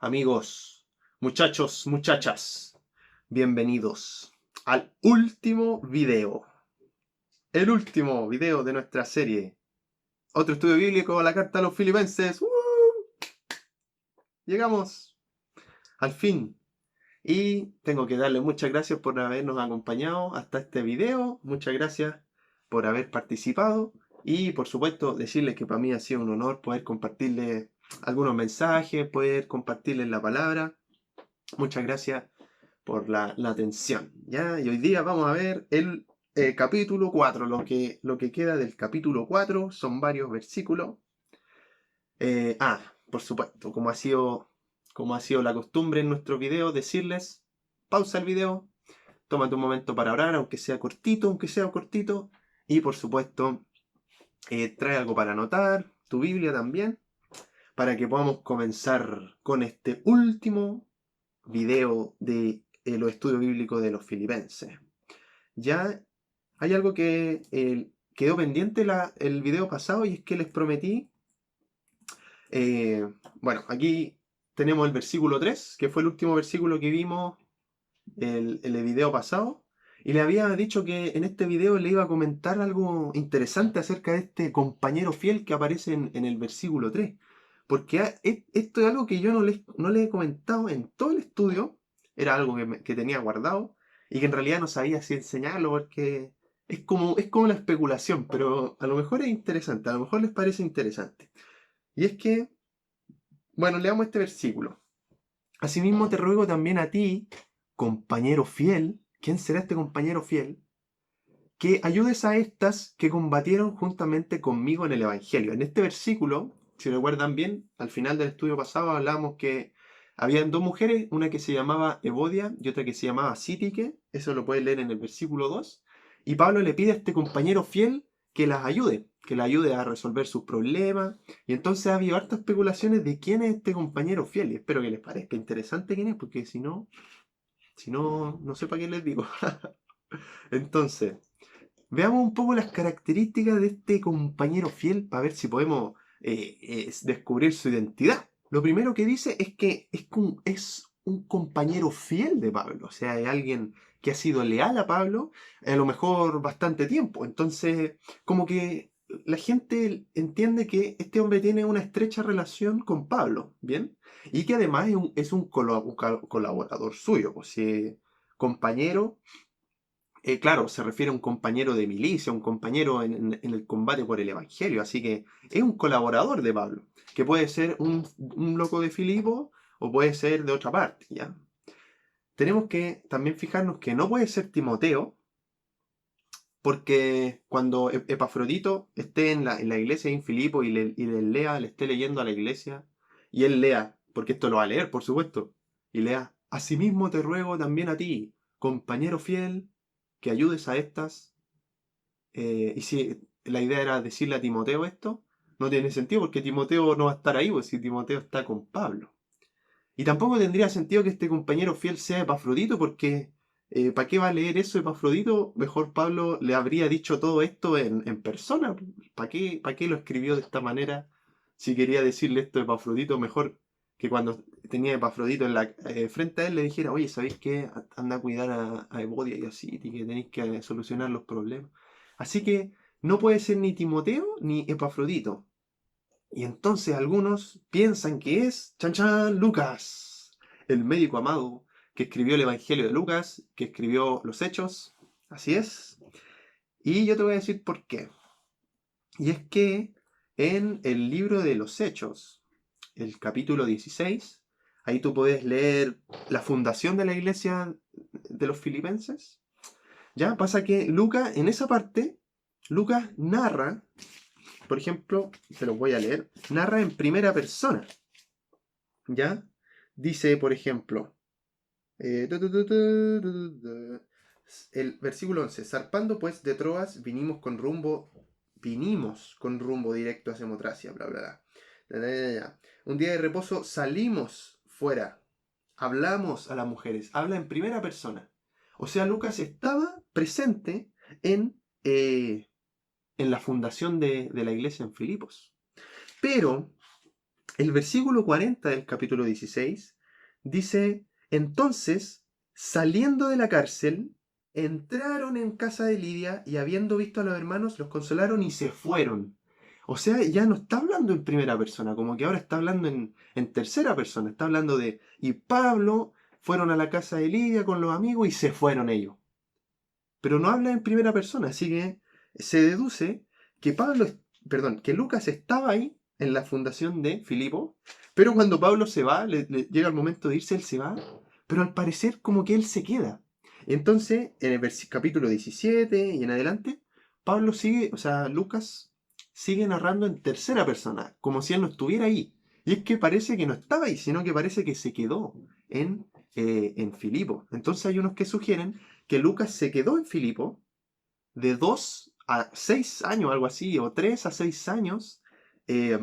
amigos, muchachos, muchachas, bienvenidos al último video. El último video de nuestra serie. Otro estudio bíblico, la carta a los filipenses. Llegamos al fin. Y tengo que darle muchas gracias por habernos acompañado hasta este video. Muchas gracias por haber participado. Y por supuesto, decirles que para mí ha sido un honor poder compartirles algunos mensajes, poder compartirles la palabra. Muchas gracias por la atención, ¿ya? Y hoy día vamos a ver el capítulo 4, lo que queda del capítulo 4, son varios versículos. Por supuesto, como ha sido la costumbre en nuestros videos, decirles, pausa el video, tómate un momento para orar, aunque sea cortito, y por supuesto, trae algo para anotar, tu Biblia también, para que podamos comenzar con este último video de los estudios bíblicos de los filipenses. Ya hay algo que quedó pendiente el video pasado y es que les prometí. Bueno, aquí tenemos el versículo 3, que fue el último versículo que vimos el video pasado. Y le había dicho que en este video le iba a comentar algo interesante acerca de este compañero fiel que aparece en el versículo 3. Porque esto es algo que yo no le he comentado en todo el estudio. Era algo que tenía guardado y que en realidad no sabía si enseñarlo porque es como una especulación, pero a lo mejor es interesante, a lo mejor les parece interesante. Y es que, bueno, leamos este versículo. Asimismo te ruego también a ti, compañero fiel. ¿Quién será este compañero fiel? Que ayudes a estas que combatieron juntamente conmigo en el Evangelio. En este versículo, si recuerdan bien, al final del estudio pasado hablábamos que habían dos mujeres, una que se llamaba Evodia y otra que se llamaba Sítique. Eso lo pueden leer en el versículo 2. Y Pablo le pide a este compañero fiel que la ayude a resolver sus problemas. Y entonces ha habido hartas especulaciones de quién es este compañero fiel. Y espero que les parezca interesante quién es, porque si no, no sé para qué les digo. Entonces, veamos un poco las características de este compañero fiel para ver si podemos descubrir su identidad. Lo primero que dice es que es un compañero fiel de Pablo, o sea, es alguien que ha sido leal a Pablo a lo mejor bastante tiempo. Entonces, como que la gente entiende que este hombre tiene una estrecha relación con Pablo, ¿bien? Y que además es un colaborador suyo, pues si compañero, claro, se refiere a un compañero de milicia, un compañero en el combate por el Evangelio, así que es un colaborador de Pablo, que puede ser un loco de Filipo o puede ser de otra parte, ¿ya? Tenemos que también fijarnos que no puede ser Timoteo, porque cuando Epafrodito esté en la iglesia en Filipo le esté leyendo a la iglesia, y él lea, porque esto lo va a leer, por supuesto, y lea, asimismo te ruego también a ti, compañero fiel, que ayudes a estas. Y si la idea era decirle a Timoteo esto, no tiene sentido porque Timoteo no va a estar ahí, pues si Timoteo está con Pablo. Y tampoco tendría sentido que este compañero fiel sea Epafrodito, porque ¿para qué va a leer eso Epafrodito? Mejor Pablo le habría dicho todo esto en persona. Para qué lo escribió de esta manera? Si quería decirle esto a Epafrodito, mejor que cuando tenía a Epafrodito frente a él le dijera, oye, ¿sabéis qué? Anda a cuidar a Evodia y así, y que tenéis que solucionar los problemas. Así que no puede ser ni Timoteo ni Epafrodito. Y entonces algunos piensan que es, chan chan, Lucas, el médico amado que escribió el Evangelio de Lucas, que escribió los Hechos. Así es. Y yo te voy a decir por qué. Y es que en el libro de los Hechos, el capítulo 16, ahí tú puedes leer la fundación de la iglesia de los filipenses. Ya pasa que Lucas, en esa parte, Lucas narra, por ejemplo, se los voy a leer, narra en primera persona. ¿Ya? Dice, por ejemplo, el versículo 11, zarpando pues de Troas, vinimos con rumbo directo a Samotracia, bla, bla, bla. Un día de reposo salimos fuera, hablamos a las mujeres, habla en primera persona. O sea, Lucas estaba presente en la fundación de la iglesia en Filipos. Pero el versículo 40 del capítulo 16 dice, entonces, saliendo de la cárcel, entraron en casa de Lidia y habiendo visto a los hermanos, los consolaron y se fueron. O sea, ya no está hablando en primera persona, como que ahora está hablando en tercera persona. Está hablando de, y Pablo fueron a la casa de Lidia con los amigos y se fueron ellos. Pero no habla en primera persona, así que se deduce que que Lucas estaba ahí en la fundación de Filipo, pero cuando Pablo se va, le llega el momento de irse, él se va, pero al parecer como que él se queda. Entonces, en el capítulo 17 y en adelante, Pablo sigue, o sea, Lucas sigue narrando en tercera persona, como si él no estuviera ahí. Y es que parece que no estaba ahí, sino que parece que se quedó en Filipo. Entonces hay unos que sugieren que Lucas se quedó en Filipo de 2 a 6 años, algo así, o 3 a 6 años, eh,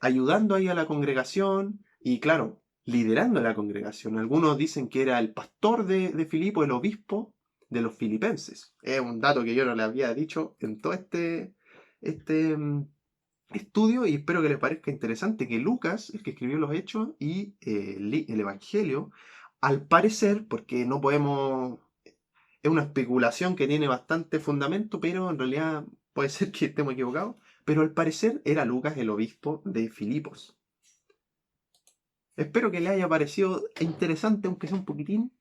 ayudando ahí a la congregación y, claro, liderando a la congregación. Algunos dicen que era el pastor de Filipo, el obispo de los filipenses. Es un dato que yo no le había dicho en todo este estudio y espero que les parezca interesante que Lucas, el que escribió los Hechos y el Evangelio, al parecer, porque no podemos, es una especulación que tiene bastante fundamento, pero en realidad puede ser que estemos equivocados, pero al parecer era Lucas el obispo de Filipos. Espero que le haya parecido interesante, aunque sea un poquitín.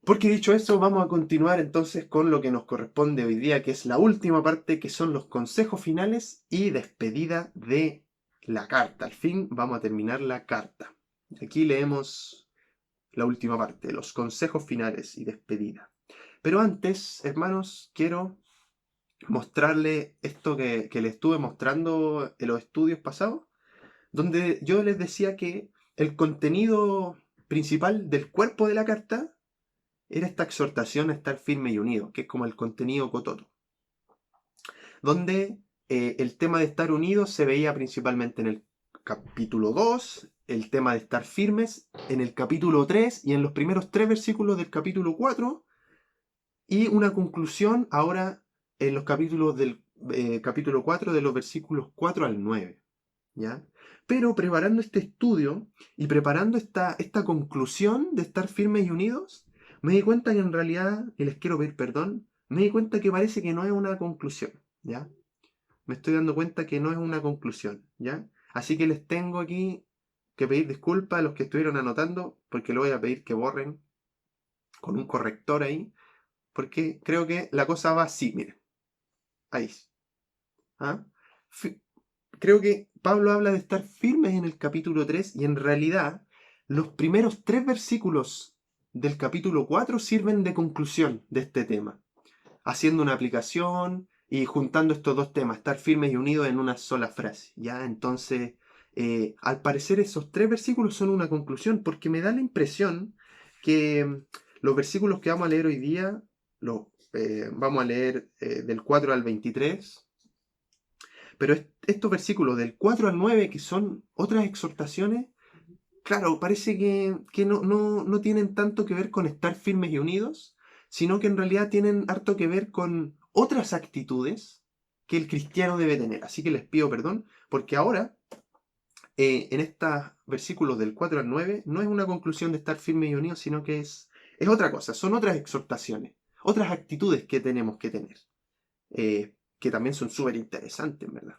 Porque dicho eso, vamos a continuar entonces con lo que nos corresponde hoy día, que es la última parte, que son los consejos finales y despedida de la carta. Al fin vamos a terminar la carta. Aquí leemos la última parte, los consejos finales y despedida. Pero antes, hermanos, quiero mostrarle esto que les estuve mostrando en los estudios pasados, donde yo les decía que el contenido principal del cuerpo de la carta era esta exhortación a estar firme y unido, que es como el contenido cototo, donde el tema de estar unidos se veía principalmente en el capítulo 2, el tema de estar firmes en el capítulo 3 y en los primeros 3 versículos del capítulo 4, y una conclusión ahora en los capítulos del capítulo 4 de los versículos 4 al 9, ¿ya? Pero preparando este estudio y preparando esta conclusión de estar firmes y unidos, me di cuenta que en realidad, y les quiero pedir perdón, me di cuenta que parece que no es una conclusión, ¿ya? Me estoy dando cuenta que no es una conclusión, ¿ya? Así que les tengo aquí que pedir disculpas a los que estuvieron anotando, porque le voy a pedir que borren con un corrector ahí, porque creo que la cosa va así, miren, ahí. ¿Ah? Creo que Pablo habla de estar firmes en el capítulo 3 y en realidad los primeros 3 versículos del capítulo 4 sirven de conclusión de este tema, haciendo una aplicación y juntando estos dos temas, estar firmes y unidos en una sola frase. ¿Ya? Entonces, al parecer esos 3 versículos son una conclusión porque me da la impresión que los versículos que vamos a leer hoy día, vamos a leer del 4 al 23, pero estos versículos del 4 al 9, que son otras exhortaciones, claro, parece que no tienen tanto que ver con estar firmes y unidos, sino que en realidad tienen harto que ver con otras actitudes que el cristiano debe tener. Así que les pido perdón, porque ahora, en estos versículos del 4 al 9, no es una conclusión de estar firmes y unidos, sino que es otra cosa, son otras exhortaciones, otras actitudes que tenemos que tener, que también son súper interesantes, ¿verdad?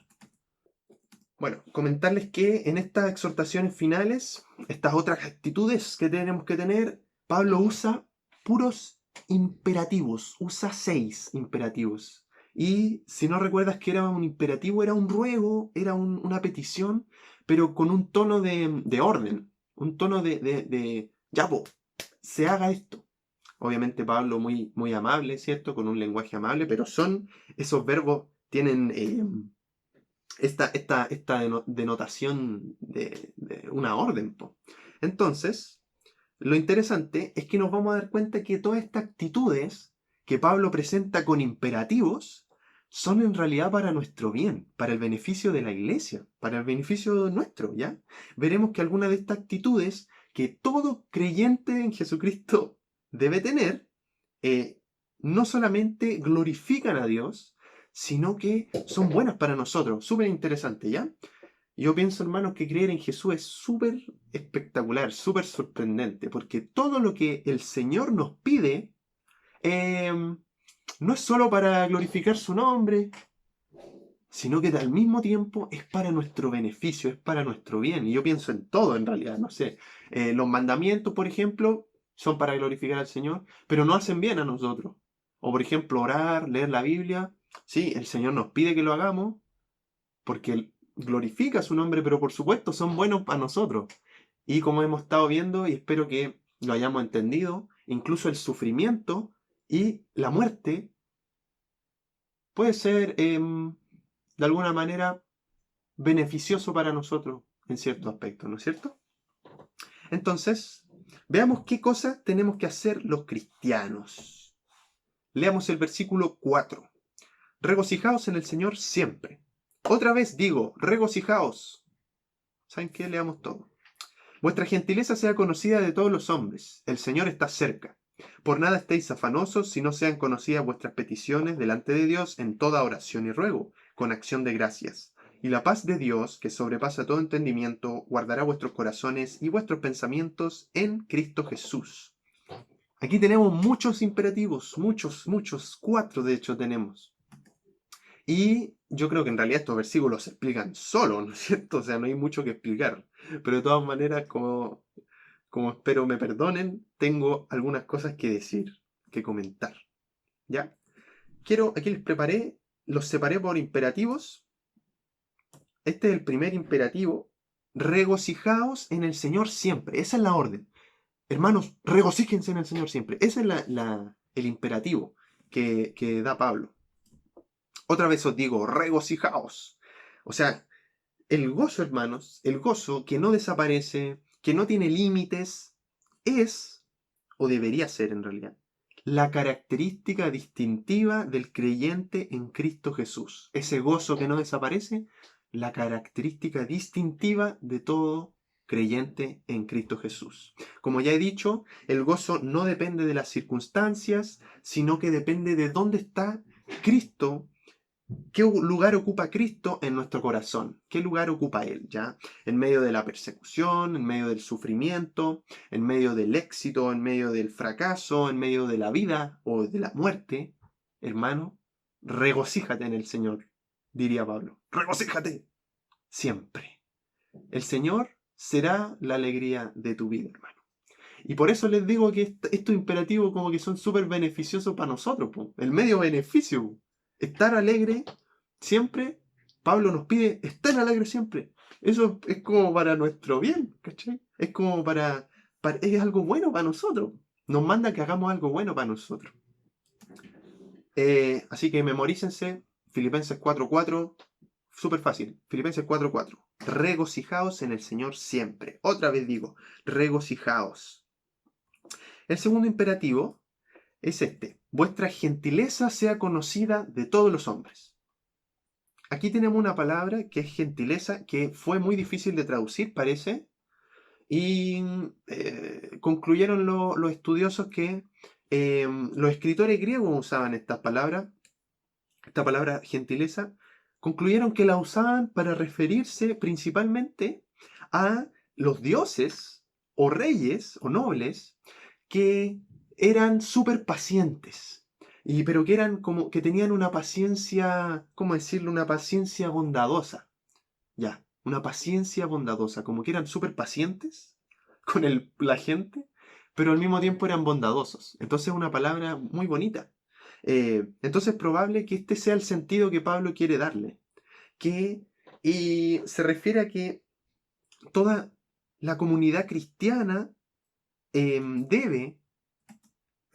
Bueno, comentarles que en estas exhortaciones finales, estas otras actitudes que tenemos que tener, Pablo usa puros imperativos, usa 6 imperativos. Y si no recuerdas que era un imperativo, era un ruego, era una petición, pero con un tono de orden, un tono de ya, po, se haga esto. Obviamente Pablo muy amable, ¿cierto? Con un lenguaje amable, pero esos verbos tienen esta denotación de una orden, po. Entonces, lo interesante es que nos vamos a dar cuenta que todas estas actitudes que Pablo presenta con imperativos son en realidad para nuestro bien, para el beneficio de la iglesia, para el beneficio nuestro, ¿ya? Veremos que algunas de estas actitudes que todo creyente en Jesucristo debe tener, no solamente glorifican a Dios, sino que son buenas para nosotros. Súper interesante, ¿ya? Yo pienso, hermanos, que creer en Jesús es súper espectacular, súper sorprendente, porque todo lo que el Señor nos pide no es solo para glorificar su nombre, sino que al mismo tiempo es para nuestro beneficio, es para nuestro bien. Y yo pienso en todo, en realidad, no sé. Los mandamientos, por ejemplo, son para glorificar al Señor, pero no hacen bien a nosotros. O, por ejemplo, orar, leer la Biblia. Sí, el Señor nos pide que lo hagamos porque Él glorifica su nombre, pero por supuesto son buenos para nosotros. Y como hemos estado viendo, y espero que lo hayamos entendido, incluso el sufrimiento y la muerte puede ser de alguna manera beneficioso para nosotros en cierto aspecto, ¿no es cierto? Entonces, veamos qué cosas tenemos que hacer los cristianos. Leamos el versículo 4. Regocijaos en el Señor siempre. Otra vez digo, regocijaos. ¿Saben qué? Leamos todo. Vuestra gentileza sea conocida de todos los hombres. El Señor está cerca. Por nada estéis afanosos, si no sean conocidas vuestras peticiones delante de Dios en toda oración y ruego, con acción de gracias. Y la paz de Dios, que sobrepasa todo entendimiento, guardará vuestros corazones y vuestros pensamientos en Cristo Jesús. Aquí tenemos muchos imperativos, muchos, 4 de hecho tenemos. Y yo creo que en realidad estos versículos se explican solos, ¿no es cierto? O sea, no hay mucho que explicar. Pero de todas maneras, como espero me perdonen, tengo algunas cosas que decir, que comentar. ¿Ya? Aquí los separé por imperativos. Este es el primer imperativo. Regocijaos en el Señor siempre. Esa es la orden. Hermanos, regocíjense en el Señor siempre. Ese es el imperativo que da Pablo. Otra vez os digo, regocijaos. O sea, el gozo, hermanos, el gozo que no desaparece, que no tiene límites, es, o debería ser en realidad, la característica distintiva del creyente en Cristo Jesús. Ese gozo que no desaparece, la característica distintiva de todo creyente en Cristo Jesús. Como ya he dicho, el gozo no depende de las circunstancias, sino que depende de dónde está Cristo. ¿Qué lugar ocupa Cristo en nuestro corazón? ¿Qué lugar ocupa Él? ¿Ya? En medio de la persecución, en medio del sufrimiento, en medio del éxito, en medio del fracaso, en medio de la vida o de la muerte, hermano, regocíjate en el Señor, diría Pablo. Regocíjate siempre. El Señor será la alegría de tu vida, hermano. Y por eso les digo que estos imperativos como que son súper beneficiosos para nosotros, po. El medio beneficio, po. Estar alegre siempre. Pablo nos pide estar alegre siempre. Eso es como para nuestro bien, ¿cachai? Es como es algo bueno para nosotros. Nos manda que hagamos algo bueno para nosotros. Así que memorícense Filipenses 4:4. Súper fácil. Filipenses 4:4. Regocijaos en el Señor siempre. Otra vez digo, regocijaos. El segundo imperativo es este. Vuestra gentileza sea conocida de todos los hombres. Aquí tenemos una palabra que es gentileza, que fue muy difícil de traducir, parece, y concluyeron los estudiosos que los escritores griegos usaban esta palabra gentileza, concluyeron que la usaban para referirse principalmente a los dioses o reyes o nobles que eran súper pacientes, pero que eran como que tenían una paciencia, ¿cómo decirlo? Una paciencia bondadosa, ya, una paciencia bondadosa, como que eran súper pacientes con la gente, pero al mismo tiempo eran bondadosos. Entonces es una palabra muy bonita. Entonces es probable que este sea el sentido que Pablo quiere darle, y se refiere a que toda la comunidad cristiana debe,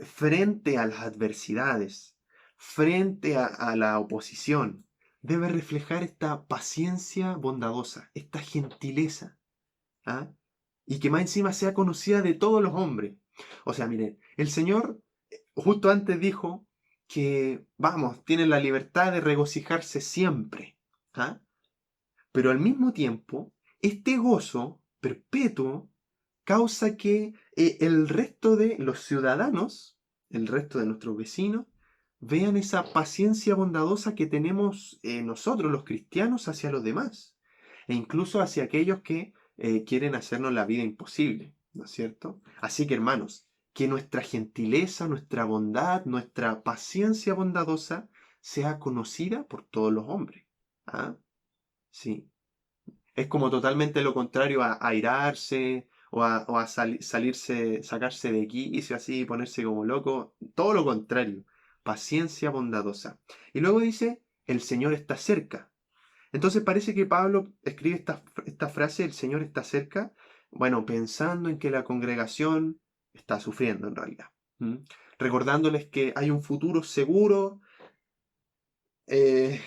frente a las adversidades, frente a la oposición, debe reflejar esta paciencia bondadosa, esta gentileza, ¿ah? Y que más encima sea conocida de todos los hombres. O sea, miren, el Señor justo antes dijo que, vamos, tienen la libertad de regocijarse siempre, ¿ah? Pero al mismo tiempo, este gozo perpetuo causa que el resto de los ciudadanos, el resto de nuestros vecinos, vean esa paciencia bondadosa que tenemos nosotros los cristianos hacia los demás. e incluso hacia aquellos que quieren hacernos la vida imposible, ¿no es cierto? Así que, hermanos, que nuestra gentileza, nuestra bondad, nuestra paciencia bondadosa sea conocida por todos los hombres. ¿Ah? Sí. Es como totalmente lo contrario a airarse o a salirse, sacarse de quicio así y ponerse como loco. Todo lo contrario. Paciencia bondadosa. Y luego dice, el Señor está cerca. Entonces parece que Pablo escribe esta frase, el Señor está cerca, bueno, pensando en que la congregación está sufriendo en realidad. ¿Mm? Recordándoles que hay un futuro seguro, eh,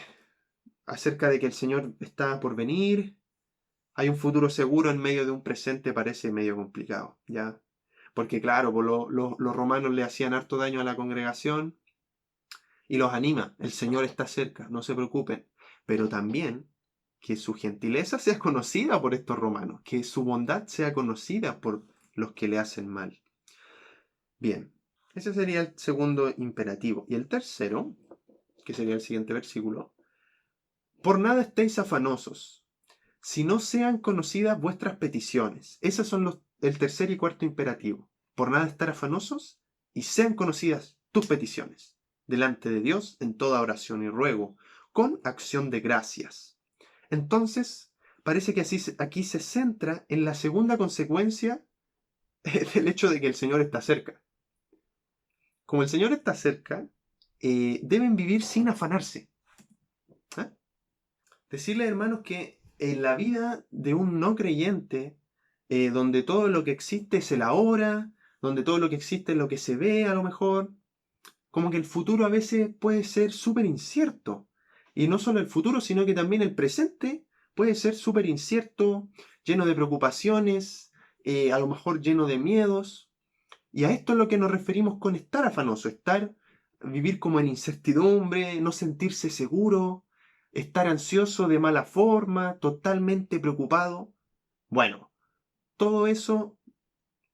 acerca de que el Señor está por venir. Hay un futuro seguro en medio de un presente parece medio complicado, ¿ya? Porque claro, pues los romanos le hacían harto daño a la congregación y los anima. El Señor está cerca, no se preocupen. Pero también que su gentileza sea conocida por estos romanos, que su bondad sea conocida por los que le hacen mal. Bien, ese sería el segundo imperativo. Y el tercero, que sería el siguiente versículo, por nada estéis afanosos, si no sean conocidas vuestras peticiones. Esos son el tercer y cuarto imperativo. Por nada estar afanosos y sean conocidas tus peticiones delante de Dios en toda oración y ruego, con acción de gracias. Entonces, parece que aquí se centra en la segunda consecuencia del hecho de que el Señor está cerca. Como el Señor está cerca, deben vivir sin afanarse. ¿Ah? Decirles, hermanos, que en la vida de un no creyente, donde todo lo que existe es el ahora, donde todo lo que existe es lo que se ve a lo mejor, como que el futuro a veces puede ser súper incierto. Y no solo el futuro, sino que también el presente puede ser súper incierto, lleno de preocupaciones, a lo mejor lleno de miedos. Y a esto es lo que nos referimos con estar afanoso, vivir como en incertidumbre, no sentirse seguro, estar ansioso de mala forma, totalmente preocupado. Bueno, todo eso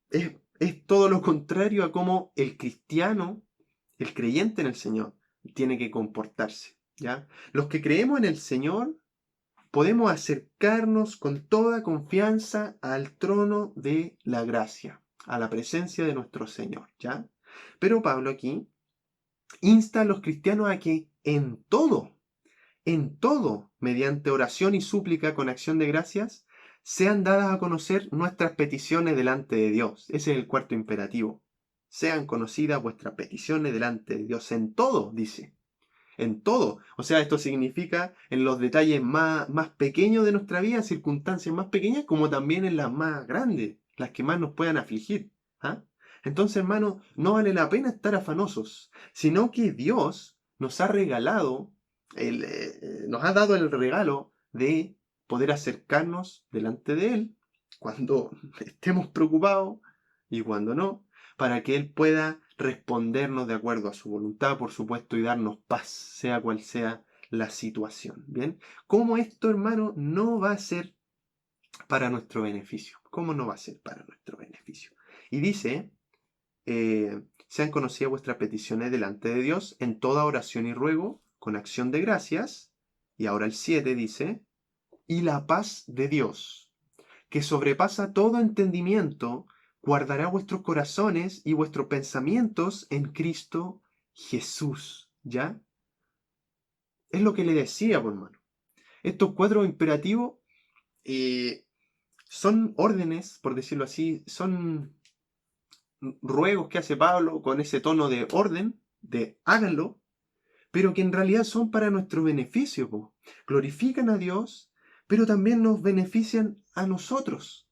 es todo lo contrario a cómo el cristiano, el creyente en el Señor, tiene que comportarse, ¿ya? Los que creemos en el Señor podemos acercarnos con toda confianza al trono de la gracia, a la presencia de nuestro Señor, ¿ya? Pero Pablo aquí insta a los cristianos a que en todo, mediante oración y súplica con acción de gracias, sean dadas a conocer nuestras peticiones delante de Dios. Ese es el cuarto imperativo. Sean conocidas vuestras peticiones delante de Dios. En todo, dice. En todo. O sea, esto significa en los detalles más pequeños de nuestra vida, circunstancias más pequeñas, como también en las más grandes, las que más nos puedan afligir. ¿Ah? Entonces, hermano, no vale la pena estar afanosos, sino que Dios nos ha regalado, nos ha dado el regalo de poder acercarnos delante de Él cuando estemos preocupados y cuando no, para que Él pueda respondernos de acuerdo a su voluntad, por supuesto, y darnos paz, sea cual sea la situación. ¿Bien? ¿Cómo esto, hermano, no va a ser para nuestro beneficio? ¿Cómo no va a ser para nuestro beneficio? Y dice, sean conocidas vuestras peticiones delante de Dios en toda oración y ruego, con acción de gracias. Y ahora el 7 dice, y la paz de Dios, que sobrepasa todo entendimiento, guardará vuestros corazones y vuestros pensamientos en Cristo Jesús. ¿Ya? Es lo que le decía, por hermano. Estos cuatro imperativos son órdenes, por decirlo así, son ruegos que hace Pablo con ese tono de orden, de háganlo, pero que en realidad son para nuestro beneficio. Po. Glorifican a Dios, pero también nos benefician a nosotros.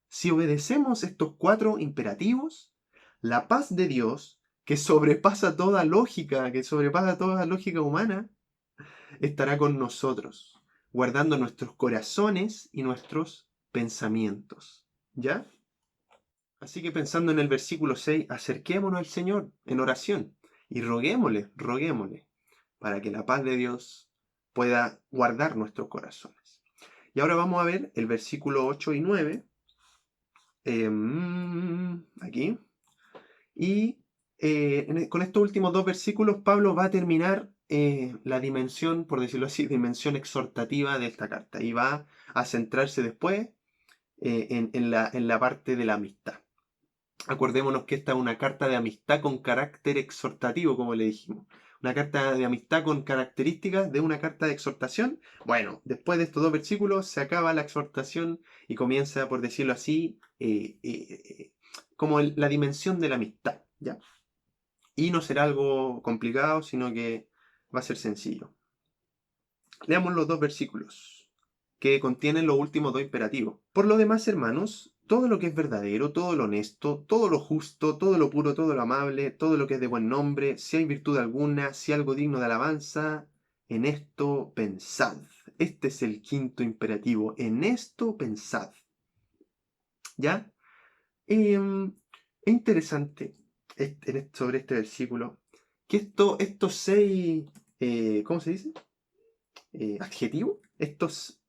Si obedecemos estos cuatro imperativos, la paz de Dios, que sobrepasa toda lógica humana, estará con nosotros, guardando nuestros corazones y nuestros pensamientos. ¿Ya? Así que pensando en el versículo 6, acerquémonos al Señor en oración y roguémosle, para que la paz de Dios pueda guardar nuestros corazones. Y ahora vamos a ver el versículo 8 y 9, aquí. Y con estos últimos dos versículos, Pablo va a terminar la dimensión, por decirlo así, dimensión exhortativa de esta carta. Y va a centrarse después en la parte de la amistad. Acordémonos que esta es una carta de amistad con carácter exhortativo, como le dijimos. Una carta de amistad con características de una carta de exhortación. Bueno, después de estos dos versículos se acaba la exhortación y comienza, por decirlo así, como la dimensión de la amistad, ¿ya? Y no será algo complicado, sino que va a ser sencillo. Leamos los dos versículos que contienen los últimos dos imperativos. Por lo demás, hermanos, todo lo que es verdadero, todo lo honesto, todo lo justo, todo lo puro, todo lo amable, todo lo que es de buen nombre, si hay virtud alguna, si algo digno de alabanza, en esto pensad. Este es el quinto imperativo. En esto pensad. ¿Ya? Es interesante sobre este versículo que estos seis, ¿cómo se dice? Adjetivos. Estos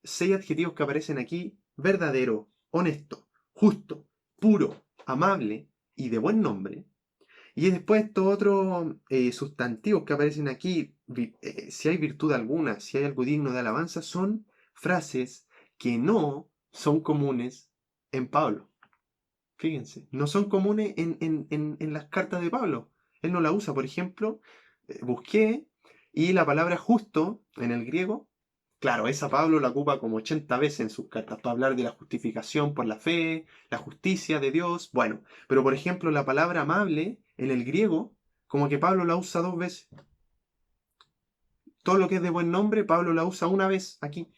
6 adjetivos que aparecen aquí: verdadero, honesto, justo, puro, amable y de buen nombre. Y después estos otros sustantivos que aparecen aquí, si hay virtud alguna, si hay algo digno de alabanza, son frases que no son comunes en Pablo. Fíjense, no son comunes en las cartas de Pablo. Él no la usa. Por ejemplo, busqué y la palabra justo en el griego, claro, esa Pablo la ocupa como 80 veces en sus cartas para hablar de la justificación por la fe, la justicia de Dios. Bueno, pero por ejemplo la palabra amable en el griego, como que Pablo la usa 2 veces. Todo lo que es de buen nombre, Pablo la usa una vez aquí,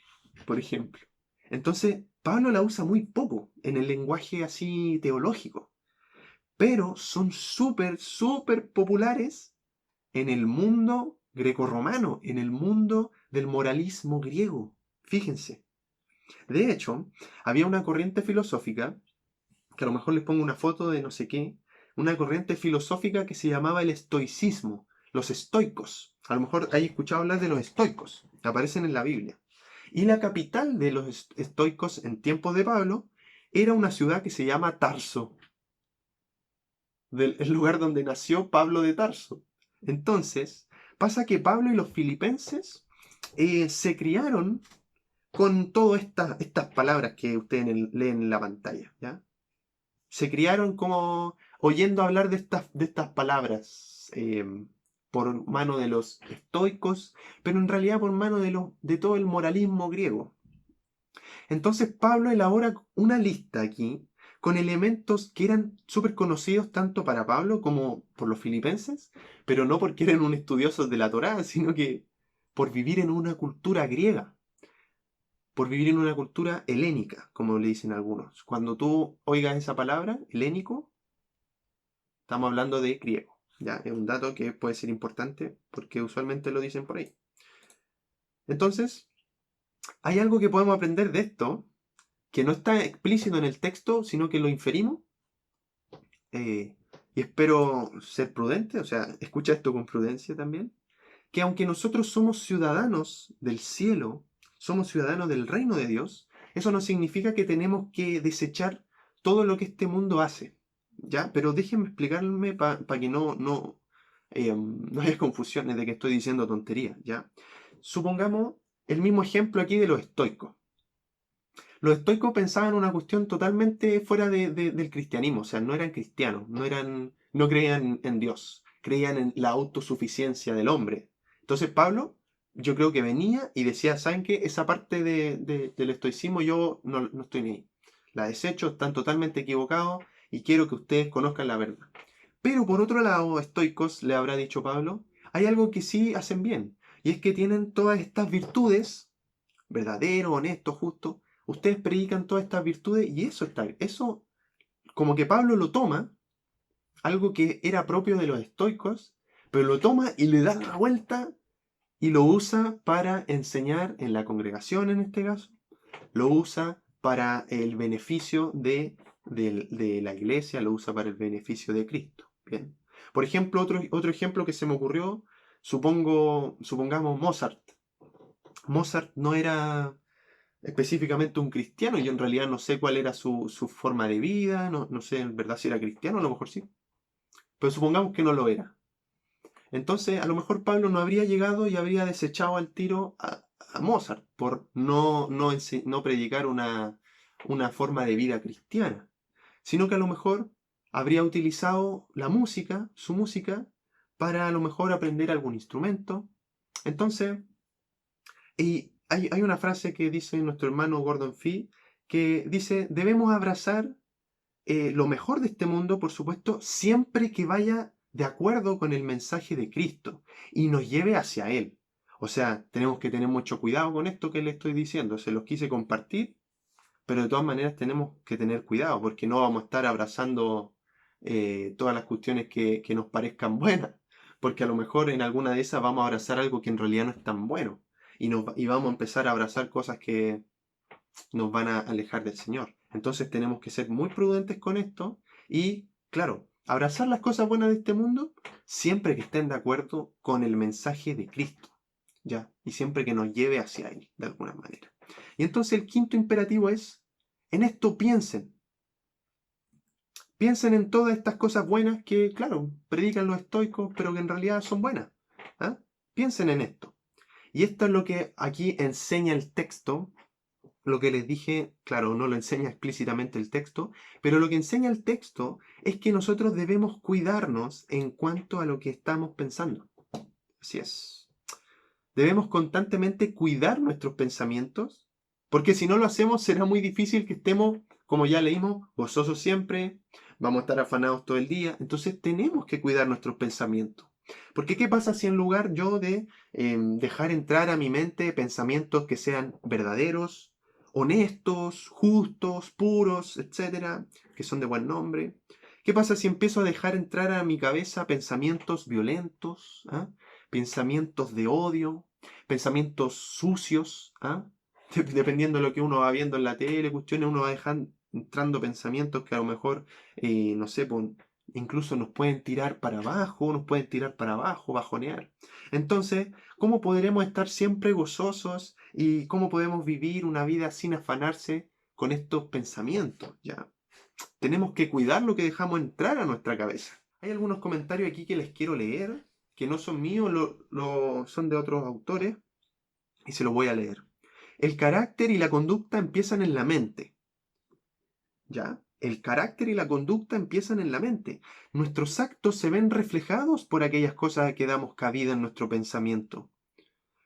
por ejemplo. Entonces, Pablo la usa muy poco en el lenguaje así teológico, pero son súper, súper populares en el mundo grecorromano, en el mundo del moralismo griego. Fíjense. De hecho, había una corriente filosófica, que a lo mejor les pongo una foto de no sé qué, una corriente filosófica que se llamaba el estoicismo, los estoicos. A lo mejor hay escuchado hablar de los estoicos, que aparecen en la Biblia. Y la capital de los estoicos en tiempos de Pablo era una ciudad que se llama Tarso, el lugar donde nació Pablo de Tarso. Entonces, pasa que Pablo y los filipenses se criaron con todas estas palabras que ustedes leen en la pantalla, ¿ya? Se criaron como oyendo hablar de estas palabras por mano de los estoicos, pero en realidad por mano de todo el moralismo griego. Entonces Pablo elabora una lista aquí con elementos que eran súper conocidos tanto para Pablo como por los filipenses, pero no porque eran un estudiosos de la Torá, sino que por vivir en una cultura griega, por vivir en una cultura helénica, como le dicen algunos. Cuando tú oigas esa palabra, helénico, estamos hablando de griego. ¿Ya? Es un dato que puede ser importante porque usualmente lo dicen por ahí. Entonces, hay algo que podemos aprender de esto, que no está explícito en el texto, sino que lo inferimos. Y espero ser prudente, o sea, escucha esto con prudencia también, que aunque nosotros somos ciudadanos del cielo, somos ciudadanos del reino de Dios, eso no significa que tenemos que desechar todo lo que este mundo hace, ¿ya? Pero déjenme explicarme para que no haya confusiones de que estoy diciendo tonterías, ¿ya? Supongamos el mismo ejemplo aquí de los estoicos. Los estoicos pensaban una cuestión totalmente fuera del cristianismo, o sea, no eran cristianos, no creían en Dios, creían en la autosuficiencia del hombre. Entonces Pablo, yo creo que venía y decía, ¿saben qué? Esa parte del estoicismo yo no estoy ni ahí. La desecho, están totalmente equivocados y quiero que ustedes conozcan la verdad. Pero por otro lado, estoicos, le habrá dicho Pablo, hay algo que sí hacen bien, y es que tienen todas estas virtudes, verdadero, honesto, justo. Ustedes predican todas estas virtudes y eso como que Pablo lo toma, algo que era propio de los estoicos, pero lo toma y le da la vuelta y lo usa para enseñar en la congregación en este caso, lo usa para el beneficio de la iglesia, lo usa para el beneficio de Cristo. Bien. Por ejemplo, otro ejemplo que se me ocurrió, supongamos Mozart. Mozart no era específicamente un cristiano. Yo en realidad no sé cuál era su forma de vida, no sé en verdad si era cristiano, a lo mejor sí. Pero supongamos que no lo era. Entonces, a lo mejor Pablo no habría llegado y habría desechado al tiro a Mozart por no predicar una forma de vida cristiana, sino que a lo mejor habría utilizado la música, su música, para a lo mejor aprender algún instrumento. Entonces, y hay una frase que dice nuestro hermano Gordon Fee, que dice, debemos abrazar lo mejor de este mundo, por supuesto, siempre que vaya de acuerdo con el mensaje de Cristo y nos lleve hacia Él. O sea, tenemos que tener mucho cuidado con esto que le estoy diciendo. Se los quise compartir, pero de todas maneras tenemos que tener cuidado porque no vamos a estar abrazando todas las cuestiones que nos parezcan buenas. Porque a lo mejor en alguna de esas vamos a abrazar algo que en realidad no es tan bueno. Y vamos a empezar a abrazar cosas que nos van a alejar del Señor. Entonces tenemos que ser muy prudentes con esto y, claro, abrazar las cosas buenas de este mundo siempre que estén de acuerdo con el mensaje de Cristo, ¿ya? Y siempre que nos lleve hacia Él, de alguna manera. Y entonces el quinto imperativo es, en esto piensen. Piensen en todas estas cosas buenas que, claro, predican los estoicos, pero que en realidad son buenas. ¿Ah? Piensen en esto. Y esto es lo que aquí enseña el texto. Lo que les dije, claro, no lo enseña explícitamente el texto, pero lo que enseña el texto es que nosotros debemos cuidarnos en cuanto a lo que estamos pensando. Así es. Debemos constantemente cuidar nuestros pensamientos, porque si no lo hacemos será muy difícil que estemos, como ya leímos, gozosos siempre, vamos a estar afanados todo el día, entonces tenemos que cuidar nuestros pensamientos. Porque ¿qué pasa si en lugar yo de dejar entrar a mi mente pensamientos que sean verdaderos, honestos, justos, puros, etcétera, que son de buen nombre? ¿Qué pasa si empiezo a dejar entrar a mi cabeza pensamientos violentos, ¿ah? Pensamientos de odio, pensamientos sucios, ¿ah? Dependiendo de lo que uno va viendo en la tele, cuestiones, uno va dejando entrando pensamientos que a lo mejor, no sé, pues, incluso nos pueden tirar para abajo, bajonear. Entonces, ¿cómo podremos estar siempre gozosos y cómo podemos vivir una vida sin afanarse con estos pensamientos? ¿Ya? Tenemos que cuidar lo que dejamos entrar a nuestra cabeza. Hay algunos comentarios aquí que les quiero leer, que no son míos, son de otros autores, y se los voy a leer. El carácter y la conducta empiezan en la mente. ¿Ya? El carácter y la conducta empiezan en la mente. Nuestros actos se ven reflejados por aquellas cosas que damos cabida en nuestro pensamiento.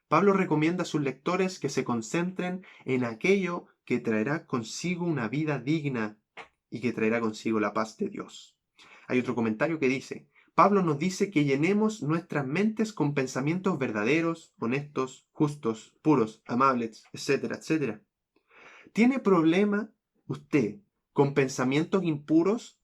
Pablo recomienda a sus lectores que se concentren en aquello que traerá consigo una vida digna y que traerá consigo la paz de Dios. Hay otro comentario que dice, Pablo nos dice que llenemos nuestras mentes con pensamientos verdaderos, honestos, justos, puros, amables, etcétera, etcétera. ¿Tiene problema usted con pensamientos impuros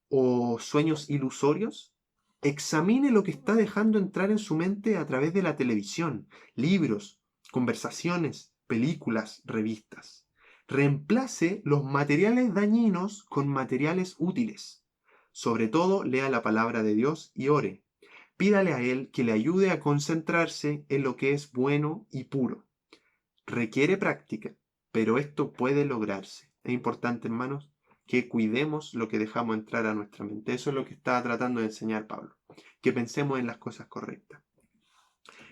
o sueños ilusorios? Examine lo que está dejando entrar en su mente a través de la televisión, libros, conversaciones, películas, revistas. Reemplace los materiales dañinos con materiales útiles. Sobre todo, lea la palabra de Dios y ore. Pídale a Él que le ayude a concentrarse en lo que es bueno y puro. Requiere práctica, pero esto puede lograrse. Es importante, hermanos, que cuidemos lo que dejamos entrar a nuestra mente. Eso es lo que está tratando de enseñar Pablo, que pensemos en las cosas correctas.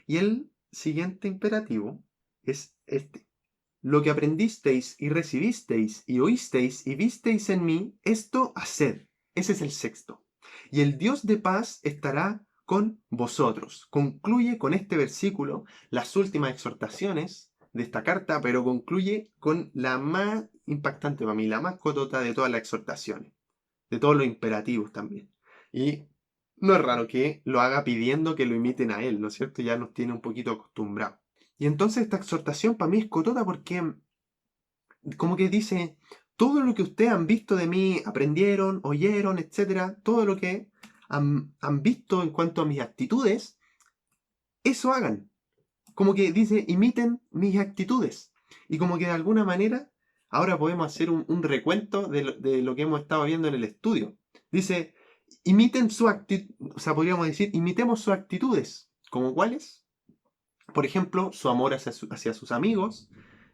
Y el siguiente imperativo es este. Lo que aprendisteis y recibisteis y oísteis y visteis en mí, esto haced. Ese es el sexto. Y el Dios de paz estará con vosotros. Concluye con este versículo las últimas exhortaciones de esta carta, pero concluye con la más impactante para mí, la más cotota de todas las exhortaciones, de todos los imperativos también. Y no es raro que lo haga pidiendo que lo imiten a él, ¿no es cierto? Ya nos tiene un poquito acostumbrados. Y entonces esta exhortación para mí es cotota porque como que dice, todo lo que ustedes han visto de mí, aprendieron, oyeron, etcétera, todo lo que han visto en cuanto a mis actitudes, eso hagan. Como que dice, imiten mis actitudes. Y como que de alguna manera, ahora podemos hacer un recuento de lo que hemos estado viendo en el estudio. Dice, imiten su actitud, o sea, podríamos decir, imitemos sus actitudes. ¿Como cuáles? Por ejemplo, su amor hacia sus amigos,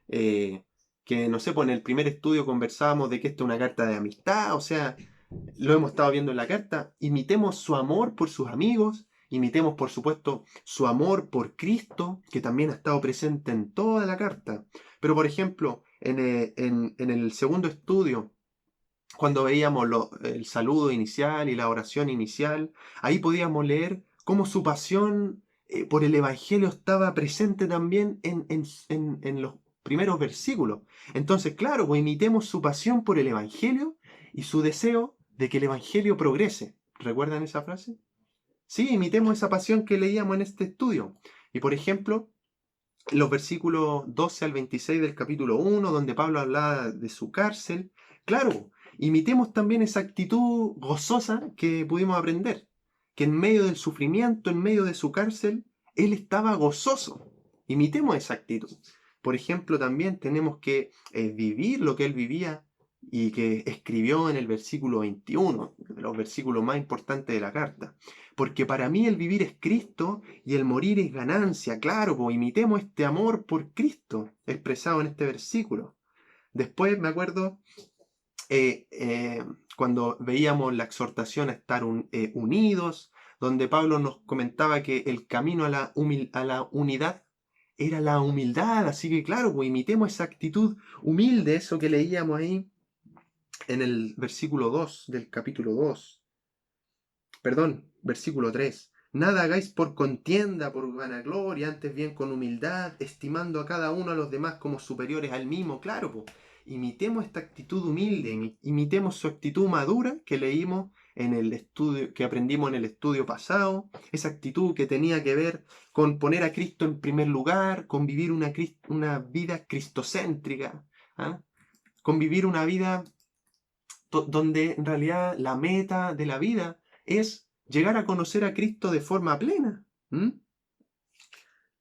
que no sé, pues en el primer estudio conversábamos de que esto es una carta de amistad, o sea, lo hemos estado viendo en la carta, imitemos su amor por sus amigos, Imitemos, por supuesto, su amor por Cristo, que también ha estado presente en toda la carta. Pero, por ejemplo, en el segundo estudio, cuando veíamos el saludo inicial y la oración inicial, ahí podíamos leer cómo su pasión por el Evangelio estaba presente también en los primeros versículos. Entonces, claro, pues imitemos su pasión por el Evangelio y su deseo de que el Evangelio progrese. ¿Recuerdan esa frase? Sí, imitemos esa pasión que leíamos en este estudio. Y por ejemplo, los versículos 12 al 26 del capítulo 1, donde Pablo hablaba de su cárcel. Claro, imitemos también esa actitud gozosa que pudimos aprender, que en medio del sufrimiento, en medio de su cárcel, él estaba gozoso. Imitemos esa actitud. Por ejemplo, también tenemos que vivir lo que él vivía y que escribió en el versículo 21, de los versículos más importantes de la carta. Porque para mí el vivir es Cristo y el morir es ganancia. Claro, pues imitemos este amor por Cristo expresado en este versículo. Después me acuerdo cuando veíamos la exhortación a estar unidos, donde Pablo nos comentaba que el camino a la unidad era la humildad. Así que claro, pues imitemos esa actitud humilde, eso que leíamos ahí en el versículo 2 del capítulo 2. Perdón, versículo 3. Nada hagáis por contienda, por vanagloria, antes bien con humildad, estimando a cada uno a los demás como superiores al mismo. Claro, pues, imitemos esta actitud humilde, imitemos su actitud madura que leímos en el estudio, que aprendimos en el estudio pasado, esa actitud que tenía que ver con poner a Cristo en primer lugar, con vivir una vida cristocéntrica, ¿ah? Con vivir una vida donde en realidad la meta de la vida es llegar a conocer a Cristo de forma plena.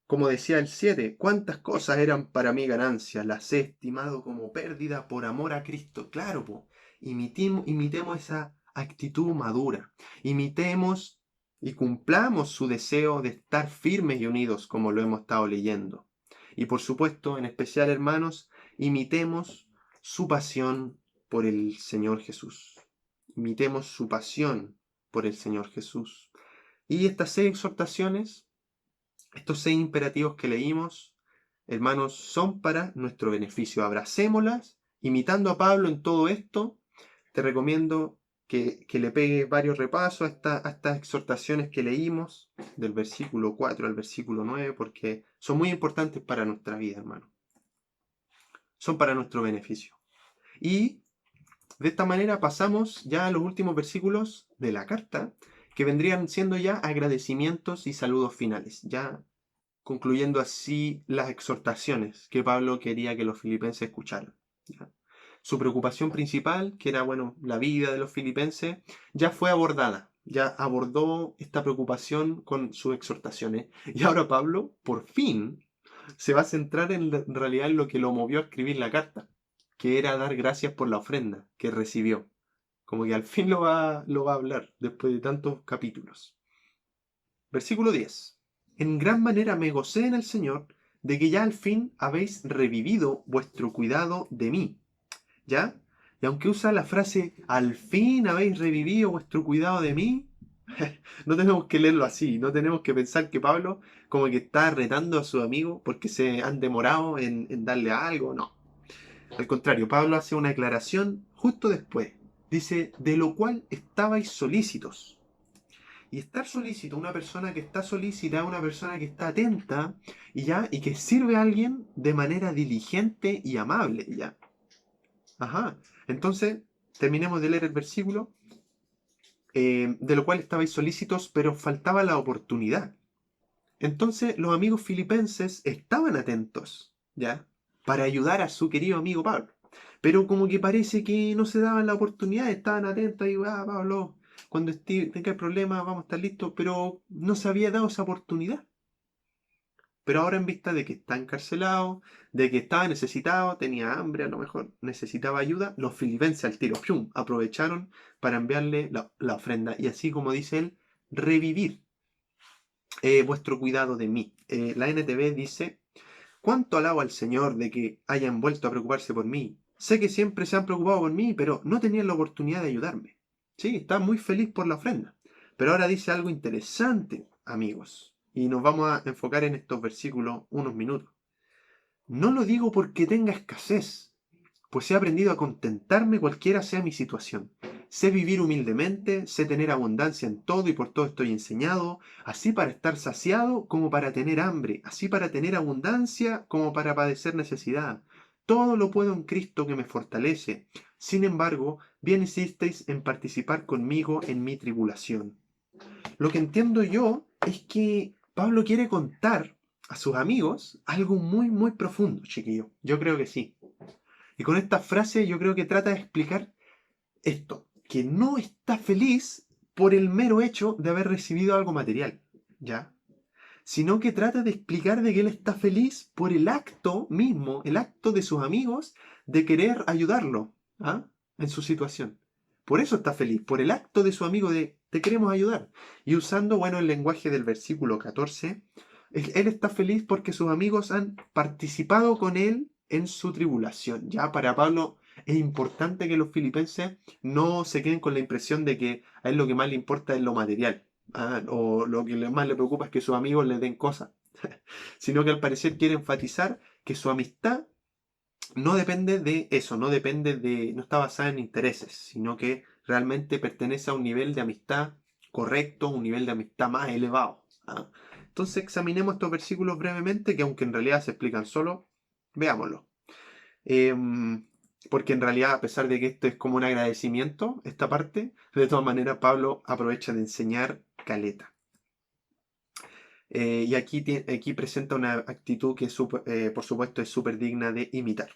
Como decía el 7, cuántas cosas eran para mí ganancias, las he estimado como pérdida por amor a Cristo. Claro, imitemos esa actitud madura, imitemos y cumplamos su deseo de estar firmes y unidos como lo hemos estado leyendo. Y por supuesto, en especial hermanos, imitemos su pasión por el Señor Jesús. Imitemos su pasión por el Señor Jesús. Y estas 6 exhortaciones, estos 6 imperativos que leímos, hermanos, son para nuestro beneficio. Abracémoslas, imitando a Pablo en todo esto. Te recomiendo que le pegues varios repasos a estas exhortaciones que leímos, del versículo 4 al versículo 9, porque son muy importantes para nuestra vida, hermano. Son para nuestro beneficio. Y de esta manera pasamos ya a los últimos versículos de la carta, que vendrían siendo ya agradecimientos y saludos finales, ya concluyendo así las exhortaciones que Pablo quería que los filipenses escucharan. ¿Ya? Su preocupación principal, que era, bueno, la vida de los filipenses, ya fue abordada, ya abordó esta preocupación con sus exhortaciones. Y ahora Pablo, por fin, se va a centrar en realidad en lo que lo movió a escribir la carta, que era dar gracias por la ofrenda que recibió. Como que al fin lo va a hablar después de tantos capítulos. Versículo 10. En gran manera me gocé en el Señor de que ya al fin habéis revivido vuestro cuidado de mí. ¿Ya? Y aunque usa la frase al fin habéis revivido vuestro cuidado de mí, no tenemos que leerlo así, no tenemos que pensar que Pablo como que está retando a sus amigos porque se han demorado en darle algo, no. Al contrario, Pablo hace una aclaración justo después. Dice, de lo cual estabais solícitos. Y estar solícito, una persona que está solícita, una persona que está atenta y que sirve a alguien de manera diligente y amable, ya. Ajá. Entonces, terminemos de leer el versículo, de lo cual estabais solícitos, pero faltaba la oportunidad. Entonces, los amigos filipenses estaban atentos, ¿ya? Para ayudar a su querido amigo Pablo. Pero como que parece que no se daban la oportunidad, estaban atentos y, Pablo, cuando tenga problemas vamos a estar listos, pero no se había dado esa oportunidad. Pero ahora en vista de que está encarcelado, de que estaba necesitado, tenía hambre, a lo mejor necesitaba ayuda, los filipenses al tiro, ¡pium!, aprovecharon para enviarle la ofrenda. Y así como dice él, revivir vuestro cuidado de mí. La NTV dice, cuánto alabo al Señor de que hayan vuelto a preocuparse por mí. Sé que siempre se han preocupado por mí, pero no tenían la oportunidad de ayudarme. Sí, está muy feliz por la ofrenda. Pero ahora dice algo interesante, amigos, y nos vamos a enfocar en estos versículos unos minutos. No lo digo porque tenga escasez, pues he aprendido a contentarme cualquiera sea mi situación. Sé vivir humildemente, sé tener abundancia en todo y por todo estoy enseñado, así para estar saciado como para tener hambre, así para tener abundancia como para padecer necesidad. Todo lo puedo en Cristo que me fortalece. Sin embargo, bien hicisteis en participar conmigo en mi tribulación. Lo que entiendo yo es que Pablo quiere contar a sus amigos algo muy, muy profundo, chiquillo. Yo creo que sí. Y con esta frase yo creo que trata de explicar esto, que no está feliz por el mero hecho de haber recibido algo material, ¿ya? Sino que trata de explicar de que él está feliz por el acto mismo, el acto de sus amigos de querer ayudarlo, ¿ah? En su situación. Por eso está feliz, por el acto de su amigo de te queremos ayudar. Y usando, bueno, el lenguaje del versículo 14, él está feliz porque sus amigos han participado con él en su tribulación. Ya para Pablo es importante que los filipenses no se queden con la impresión de que a él lo que más le importa es lo material. O lo que más le preocupa es que sus amigos le den cosas, sino que al parecer quiere enfatizar que su amistad no depende de eso, no está basada en intereses, sino que realmente pertenece a un nivel de amistad correcto, un nivel de amistad más elevado. ¿Ah? Entonces examinemos estos versículos brevemente, que aunque en realidad se explican solo, veámoslo. Porque en realidad, a pesar de que esto es como un agradecimiento, esta parte, de todas maneras Pablo aprovecha de enseñar caleta. Y aquí presenta una actitud que por supuesto es súper digna de imitar.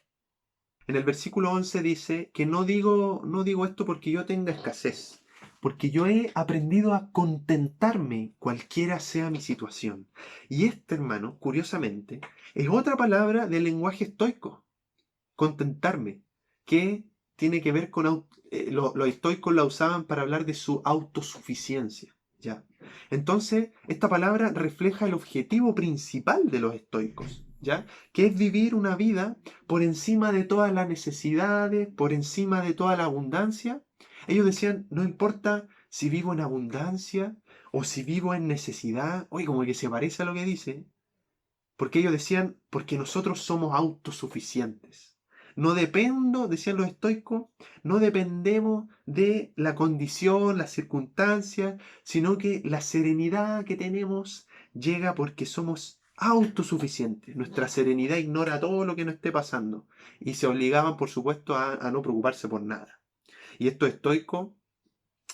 En el versículo 11 dice que no digo esto porque yo tenga escasez, porque yo he aprendido a contentarme cualquiera sea mi situación. Y este, hermano, curiosamente, es otra palabra del lenguaje estoico, contentarme, que tiene que ver con los estoicos la usaban para hablar de su autosuficiencia. ¿Ya? Entonces, esta palabra refleja el objetivo principal de los estoicos, ¿ya? Que es vivir una vida por encima de todas las necesidades, por encima de toda la abundancia. Ellos decían, no importa si vivo en abundancia o si vivo en necesidad. Oye, como que se parece a lo que dice. Porque ellos decían, porque nosotros somos autosuficientes. No dependo, decían los estoicos, no dependemos de la condición, las circunstancias, sino que la serenidad que tenemos llega porque somos autosuficientes. Nuestra serenidad ignora todo lo que nos esté pasando. Y se obligaban, por supuesto, a no preocuparse por nada. Y estos estoicos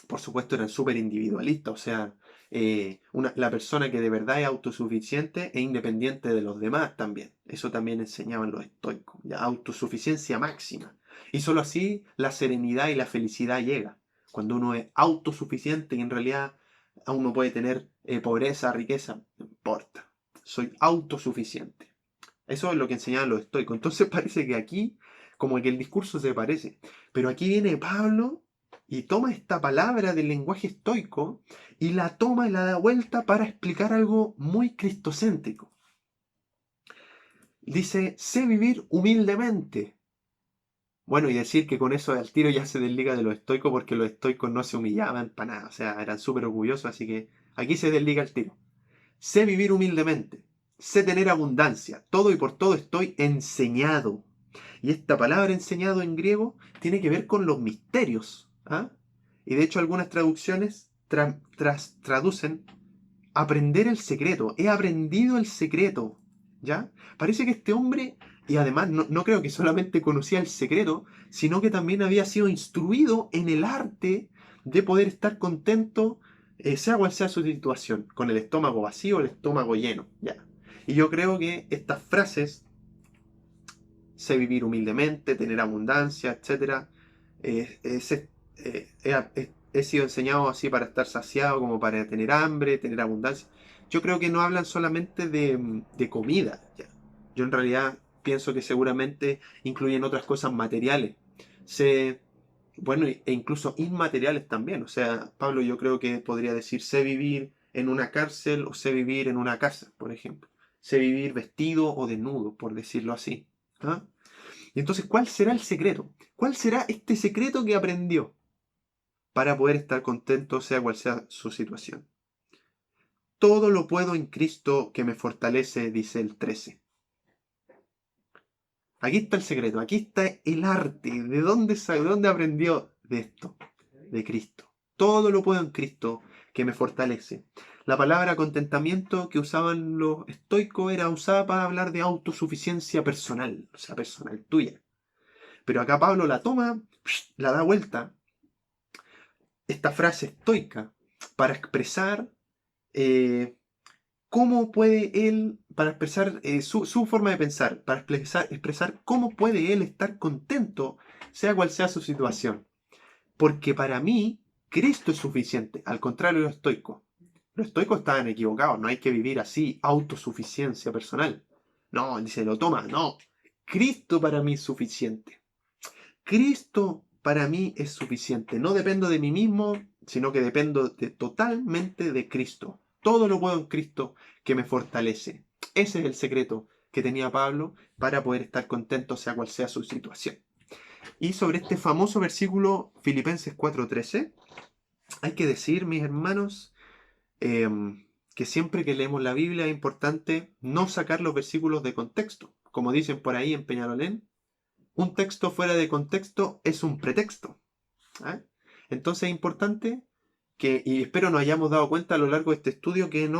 por supuesto, eran súper individualistas, o sea, la persona que de verdad es autosuficiente e independiente de los demás también. Eso también enseñaban los estoicos, ya, autosuficiencia máxima. Y solo así la serenidad y la felicidad llega. Cuando uno es autosuficiente y en realidad uno puede tener pobreza, riqueza, no importa. Soy autosuficiente. Eso es lo que enseñaban los estoicos. Entonces parece que aquí, como que el discurso se parece. Pero aquí viene Pablo y toma esta palabra del lenguaje estoico y la toma y la da vuelta para explicar algo muy cristocéntrico. Dice, sé vivir humildemente. Bueno, y decir que con eso al tiro ya se desliga de los estoicos porque los estoicos no se humillaban para nada, o sea, eran súper orgullosos, así que aquí se desliga el tiro. Sé vivir humildemente, sé tener abundancia, todo y por todo estoy enseñado. Y esta palabra enseñado en griego tiene que ver con los misterios. ¿Ah? Y de hecho algunas traducciones traducen aprender el secreto. He aprendido el secreto. ¿Ya? Parece que este hombre, y además no creo que solamente conocía el secreto, sino que también había sido instruido en el arte de poder estar contento, sea cual sea su situación, con el estómago vacío o el estómago lleno. ¿Ya? Y yo creo que estas frases, sé vivir humildemente, tener abundancia, etc., he sido enseñado así para estar saciado, como para tener hambre, tener abundancia. Yo creo que no hablan solamente de comida. ¿Ya? Yo en realidad pienso que seguramente incluyen otras cosas materiales. Bueno, e incluso inmateriales también. O sea, Pablo yo creo que podría decir, sé vivir en una cárcel o sé vivir en una casa, por ejemplo. Sé vivir vestido o desnudo, por decirlo así. ¿Ah? Y entonces, ¿cuál será el secreto? ¿Cuál será este secreto que aprendió? para poder estar contento sea cual sea su situación. Todo lo puedo en Cristo que me fortalece, dice el 13. Aquí está el secreto, aquí está el arte. ¿De dónde aprendió de esto? De Cristo. Todo lo puedo en Cristo que me fortalece. La palabra contentamiento que usaban los estoicos era usada para hablar de autosuficiencia personal, o sea, personal tuya. Pero acá Pablo la toma, la da vuelta, esta frase estoica, para expresar eh, cómo puede él, para expresar su forma de pensar, para expresar cómo puede él estar contento, sea cual sea su situación. Porque para mí, Cristo es suficiente, al contrario de los estoicos. Los estoicos estaban equivocados, no hay que vivir así, autosuficiencia personal. No, dice, lo toma, no. Cristo para mí es suficiente. Cristo para mí es suficiente. No dependo de mí mismo, sino que dependo totalmente de Cristo. Todo lo puedo en Cristo que me fortalece. Ese es el secreto que tenía Pablo para poder estar contento sea cual sea su situación. Y sobre este famoso versículo Filipenses 4:13, hay que decir, mis hermanos, que siempre que leemos la Biblia es importante no sacar los versículos de contexto. Como dicen por ahí en Peñalolén, un texto fuera de contexto es un pretexto. ¿Ah? Entonces es importante que, y espero nos hayamos dado cuenta a lo largo de este estudio, que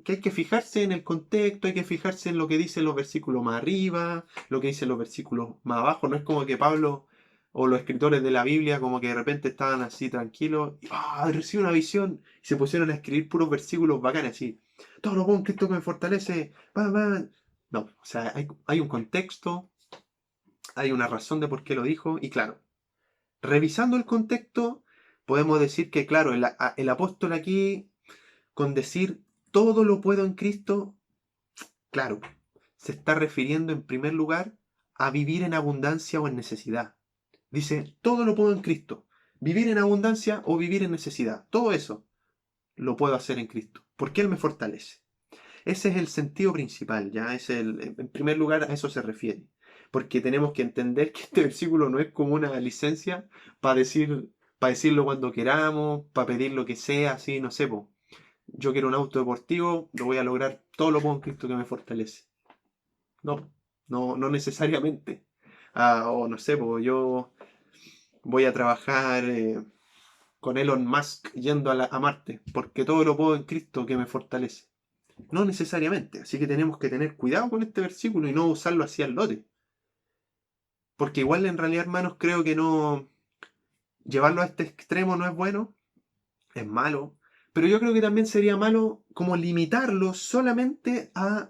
hay que fijarse en el contexto, hay que fijarse en lo que dicen los versículos más arriba, lo que dicen los versículos más abajo. No es como que Pablo o los escritores de la Biblia como que de repente estaban así tranquilos y recibe una visión y se pusieron a escribir puros versículos bacanes así. Todo lo bueno, Cristo que me fortalece. No, o sea, hay un contexto, hay una razón de por qué lo dijo y claro, revisando el contexto, podemos decir que, claro, el apóstol aquí, con decir todo lo puedo en Cristo, claro, se está refiriendo en primer lugar a vivir en abundancia o en necesidad. Dice, todo lo puedo en Cristo. Vivir en abundancia o vivir en necesidad. Todo eso lo puedo hacer en Cristo, porque Él me fortalece. Ese es el sentido principal, ¿ya? En primer lugar, a eso se refiere. Porque tenemos que entender que este versículo no es como una licencia para decirlo cuando queramos, para pedir lo que sea, así, no sé, po. Yo quiero un auto deportivo, lo voy a lograr, todo lo puedo en Cristo que me fortalece. No, no necesariamente. O no sé, po, yo voy a trabajar con Elon Musk yendo a Marte, porque todo lo puedo en Cristo que me fortalece. No necesariamente. Así que tenemos que tener cuidado con este versículo y no usarlo así al lote. Porque igual en realidad, hermanos, creo que no llevarlo a este extremo no es bueno, es malo. Pero yo creo que también sería malo como limitarlo solamente a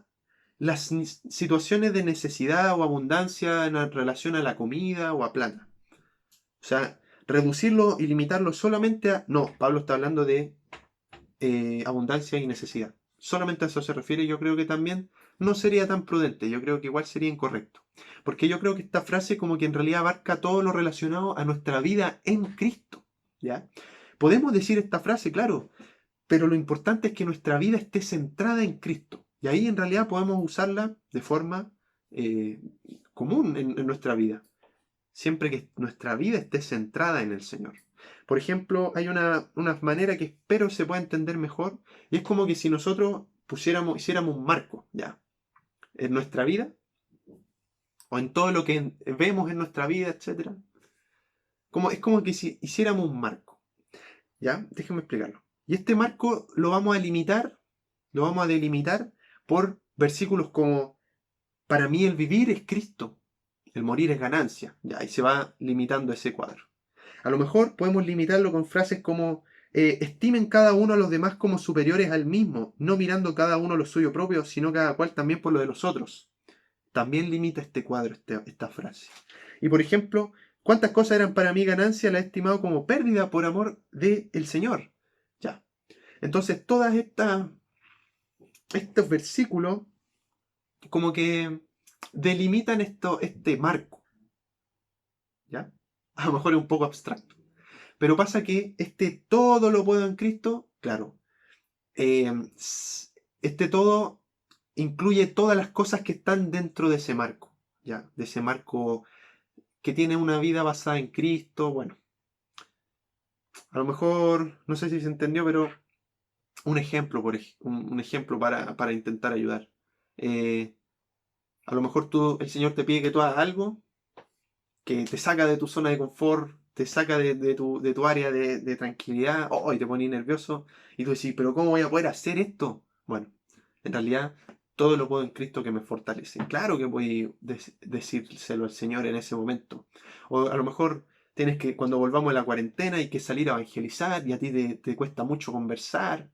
las situaciones de necesidad o abundancia en relación a la comida o a plata. O sea, reducirlo y limitarlo solamente a... No, Pablo está hablando de abundancia y necesidad. Solamente a eso se refiere, yo creo que también no sería tan prudente, yo creo que igual sería incorrecto. Porque yo creo que esta frase como que en realidad abarca todo lo relacionado a nuestra vida en Cristo. ¿Ya? Podemos decir esta frase, claro, pero lo importante es que nuestra vida esté centrada en Cristo. Y ahí en realidad podemos usarla de forma eh, común en nuestra vida siempre que nuestra vida esté centrada en el Señor. Por ejemplo, hay una manera que espero se pueda entender mejor, y es como que si nosotros hiciéramos un marco, ¿ya? En nuestra vida, o en todo lo que vemos en nuestra vida, etcétera. Es como que si hiciéramos un marco, ¿ya? Déjenme explicarlo. Y este marco lo vamos a delimitar por versículos como, para mí el vivir es Cristo, el morir es ganancia, ¿ya? Y se va limitando ese cuadro. A lo mejor podemos limitarlo con frases como estimen cada uno a los demás como superiores al mismo, no mirando cada uno lo suyo propio, sino cada cual también por lo de los otros. También limita este cuadro, esta frase. Y por ejemplo, ¿cuántas cosas eran para mí ganancia? La he estimado como pérdida por amor del Señor. Ya. Entonces, estos versículos como que delimitan este marco. ¿Ya? A lo mejor es un poco abstracto. Pero pasa que todo lo puedo en Cristo, claro, eh, este todo incluye todas las cosas que están dentro de ese marco, ¿ya? De ese marco que tiene una vida basada en Cristo, bueno. A lo mejor, no sé si se entendió, pero un ejemplo, un ejemplo para intentar ayudar. Eh, a lo mejor el Señor te pide que tú hagas algo que te saca de tu zona de confort, te saca de tu área de tranquilidad, y te pone nervioso, y tú decís, pero ¿cómo voy a poder hacer esto? Bueno, en realidad todo lo puedo en Cristo que me fortalece. Claro que voy a decírselo al Señor en ese momento. O a lo mejor tienes que, cuando volvamos a la cuarentena, hay que salir a evangelizar y a ti te cuesta mucho conversar.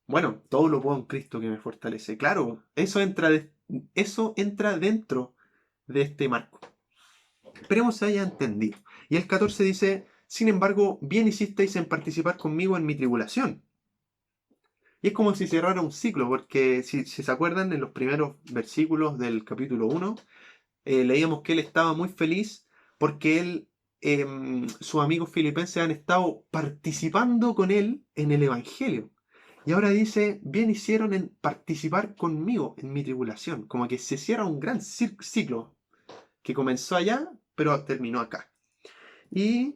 Bueno, todo lo puedo en Cristo que me fortalece. Claro, eso entra dentro de este marco. Esperemos se haya entendido. Y el 14 dice, sin embargo, bien hicisteis en participar conmigo en mi tribulación. Y es como si cerrara un ciclo, porque si se acuerdan, en los primeros versículos del capítulo 1, leíamos que él estaba muy feliz porque sus amigos filipenses han estado participando con él en el Evangelio. Y ahora dice, bien hicieron en participar conmigo en mi tribulación. Como que se cierra un gran ciclo que comenzó allá, pero terminó acá. Y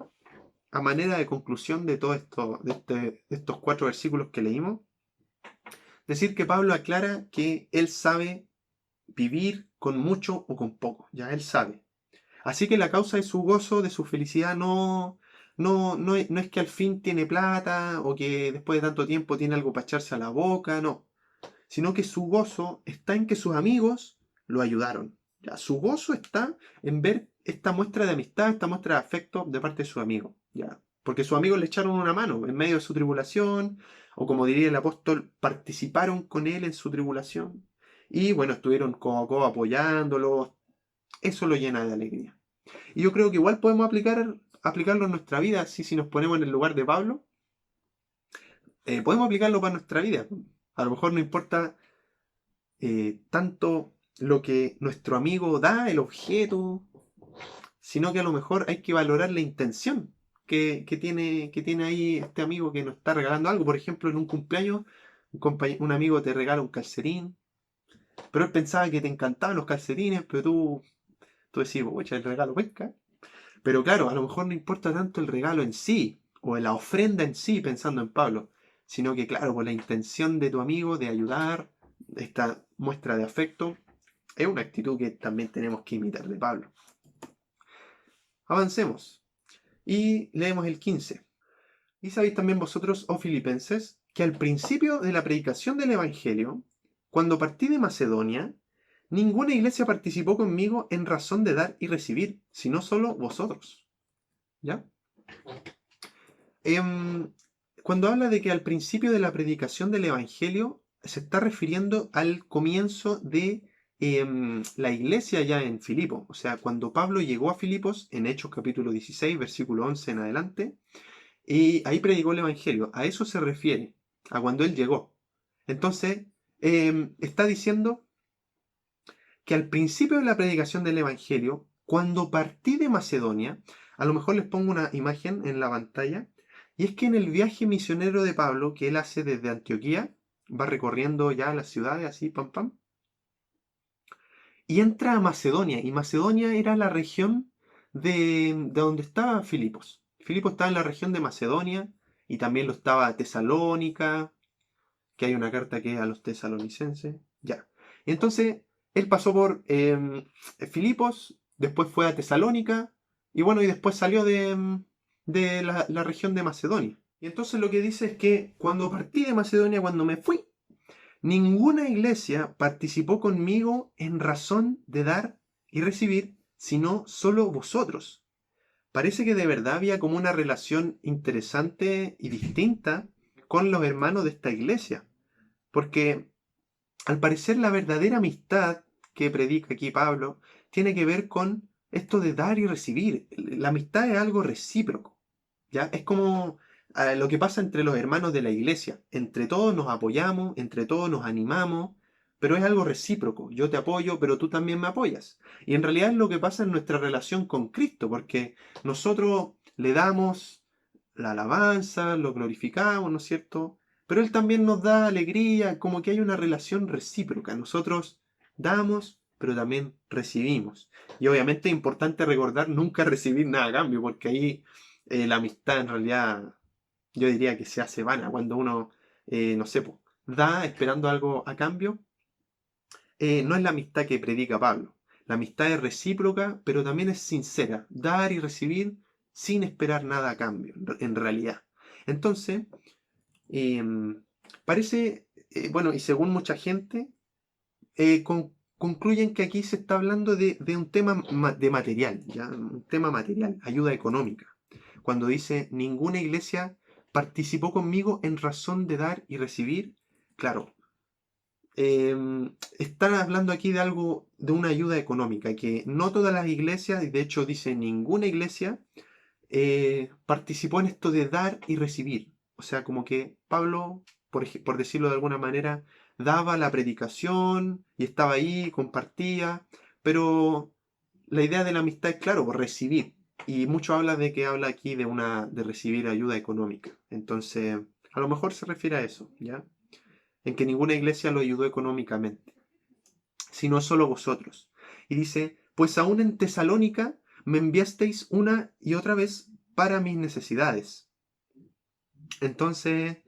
a manera de conclusión de todo esto, de estos 4 versículos que leímos, decir que Pablo aclara que él sabe vivir con mucho o con poco, ya él sabe. Así que la causa de su gozo, de su felicidad, no es que al fin tiene plata o que después de tanto tiempo tiene algo para echarse a la boca, no. Sino que su gozo está en que sus amigos lo ayudaron. ¿Ya? Su gozo está en ver esta muestra de amistad, esta muestra de afecto de parte de su amigo. ¿Ya? Porque sus amigos le echaron una mano en medio de su tribulación, o como diría el apóstol, participaron con él en su tribulación. Y bueno, estuvieron codo a codo apoyándolo. Eso lo llena de alegría. Y yo creo que igual podemos aplicarlo en nuestra vida, así si nos ponemos en el lugar de Pablo, podemos aplicarlo para nuestra vida. A lo mejor no importa tanto lo que nuestro amigo da, el objeto, sino que a lo mejor hay que valorar la intención que tiene ahí este amigo que nos está regalando algo. Por ejemplo, en un cumpleaños, un amigo te regala un calcetín, pero él pensaba que te encantaban los calcetines, pero tú decís, oye, el regalo pesca. Pero claro, a lo mejor no importa tanto el regalo en sí, o la ofrenda en sí, pensando en Pablo, sino que claro, por la intención de tu amigo de ayudar, esta muestra de afecto, es una actitud que también tenemos que imitar de Pablo. Avancemos y leemos el 15. Y sabéis también vosotros, oh filipenses, que al principio de la predicación del Evangelio, cuando partí de Macedonia, ninguna iglesia participó conmigo en razón de dar y recibir, sino solo vosotros. ¿Ya? Cuando habla de que al principio de la predicación del Evangelio, se está refiriendo al comienzo de la iglesia ya en Filipo. O sea, cuando Pablo llegó a Filipos, en Hechos capítulo 16, versículo 11 en adelante, y ahí predicó el Evangelio. A eso se refiere, a cuando él llegó. Entonces, está diciendo que al principio de la predicación del Evangelio, cuando partí de Macedonia, a lo mejor les pongo una imagen en la pantalla, y es que en el viaje misionero de Pablo, que él hace desde Antioquía, va recorriendo ya las ciudades así, pam, pam, y entra a Macedonia, y Macedonia era la región de donde estaba Filipos. Filipos estaba en la región de Macedonia, y también lo estaba Tesalónica, que hay una carta que es a los tesalonicenses, ya. Entonces, él pasó por Filipos, después fue a Tesalónica, y bueno, y después salió de la región de Macedonia. Y entonces lo que dice es que cuando partí de Macedonia, cuando me fui, ninguna iglesia participó conmigo en razón de dar y recibir, sino solo vosotros. Parece que de verdad había como una relación interesante y distinta con los hermanos de esta iglesia. Porque al parecer la verdadera amistad que predica aquí Pablo tiene que ver con esto de dar y recibir. La amistad es algo recíproco, ¿ya? Es como lo que pasa entre los hermanos de la iglesia. Entre todos nos apoyamos, entre todos nos animamos, pero es algo recíproco. Yo te apoyo, pero tú también me apoyas. Y en realidad es lo que pasa en nuestra relación con Cristo, porque nosotros le damos la alabanza, lo glorificamos, ¿no es cierto? Pero Él también nos da alegría, como que hay una relación recíproca. Nosotros damos, pero también recibimos. Y obviamente es importante recordar nunca recibir nada a cambio, porque ahí la amistad en realidad yo diría que se hace vana cuando uno, no sé, po, da esperando algo a cambio. No es la amistad que predica Pablo. La amistad es recíproca, pero también es sincera. Dar y recibir sin esperar nada a cambio, en realidad. Entonces, parece, bueno, y según mucha gente, concluyen que aquí se está hablando de un tema de material, ¿ya? Un tema material, ayuda económica. Cuando dice, ninguna iglesia participó conmigo en razón de dar y recibir, claro, están hablando aquí de algo, de una ayuda económica, que no todas las iglesias, y de hecho dice ninguna iglesia, participó en esto de dar y recibir. O sea, como que Pablo, por decirlo de alguna manera, daba la predicación y estaba ahí, compartía, pero la idea de la amistad es, claro, recibir. Y mucho habla aquí de recibir ayuda económica. Entonces, a lo mejor se refiere a eso, ¿ya? En que ninguna iglesia lo ayudó económicamente, sino solo vosotros. Y dice, pues aún en Tesalónica me enviasteis una y otra vez para mis necesidades. Entonces,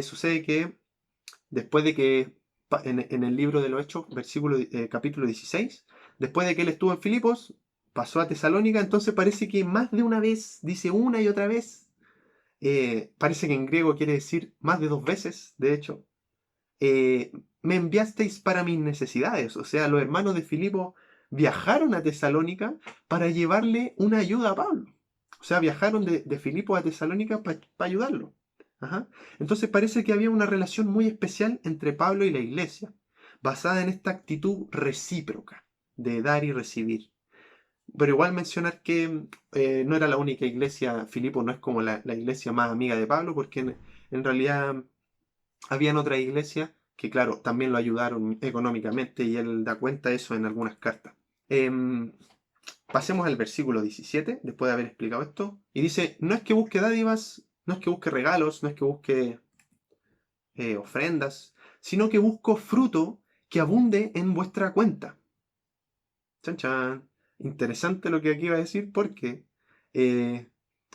sucede que después de que, en el libro de los Hechos, capítulo 16, después de que él estuvo en Filipos, pasó a Tesalónica, entonces parece que más de una vez, dice una y otra vez, parece que en griego quiere decir más de dos veces, de hecho, eh, me enviasteis para mis necesidades. O sea, los hermanos de Filipo viajaron a Tesalónica para llevarle una ayuda a Pablo. O sea, viajaron de Filipo a Tesalónica para ayudarlo. Ajá. Entonces parece que había una relación muy especial entre Pablo y la iglesia, basada en esta actitud recíproca de dar y recibir. Pero igual mencionar que no era la única iglesia, Filipo no es como la iglesia más amiga de Pablo, porque en realidad habían otras iglesias que, claro, también lo ayudaron económicamente y él da cuenta de eso en algunas cartas. Em, Pasemos al versículo 17, después de haber explicado esto, y dice, no es que busque dádivas, no es que busque regalos, no es que busque ofrendas, sino que busco fruto que abunde en vuestra cuenta. Chan, chan. Interesante lo que aquí va a decir porque, eh,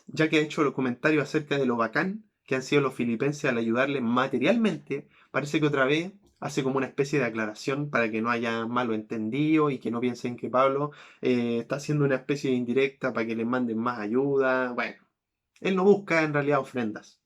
ya que ha hecho los comentarios acerca de lo bacán que han sido los filipenses al ayudarle materialmente, parece que otra vez hace como una especie de aclaración para que no haya malo entendido y que no piensen que Pablo está haciendo una especie de indirecta para que les manden más ayuda. Bueno, él no busca en realidad ofrendas,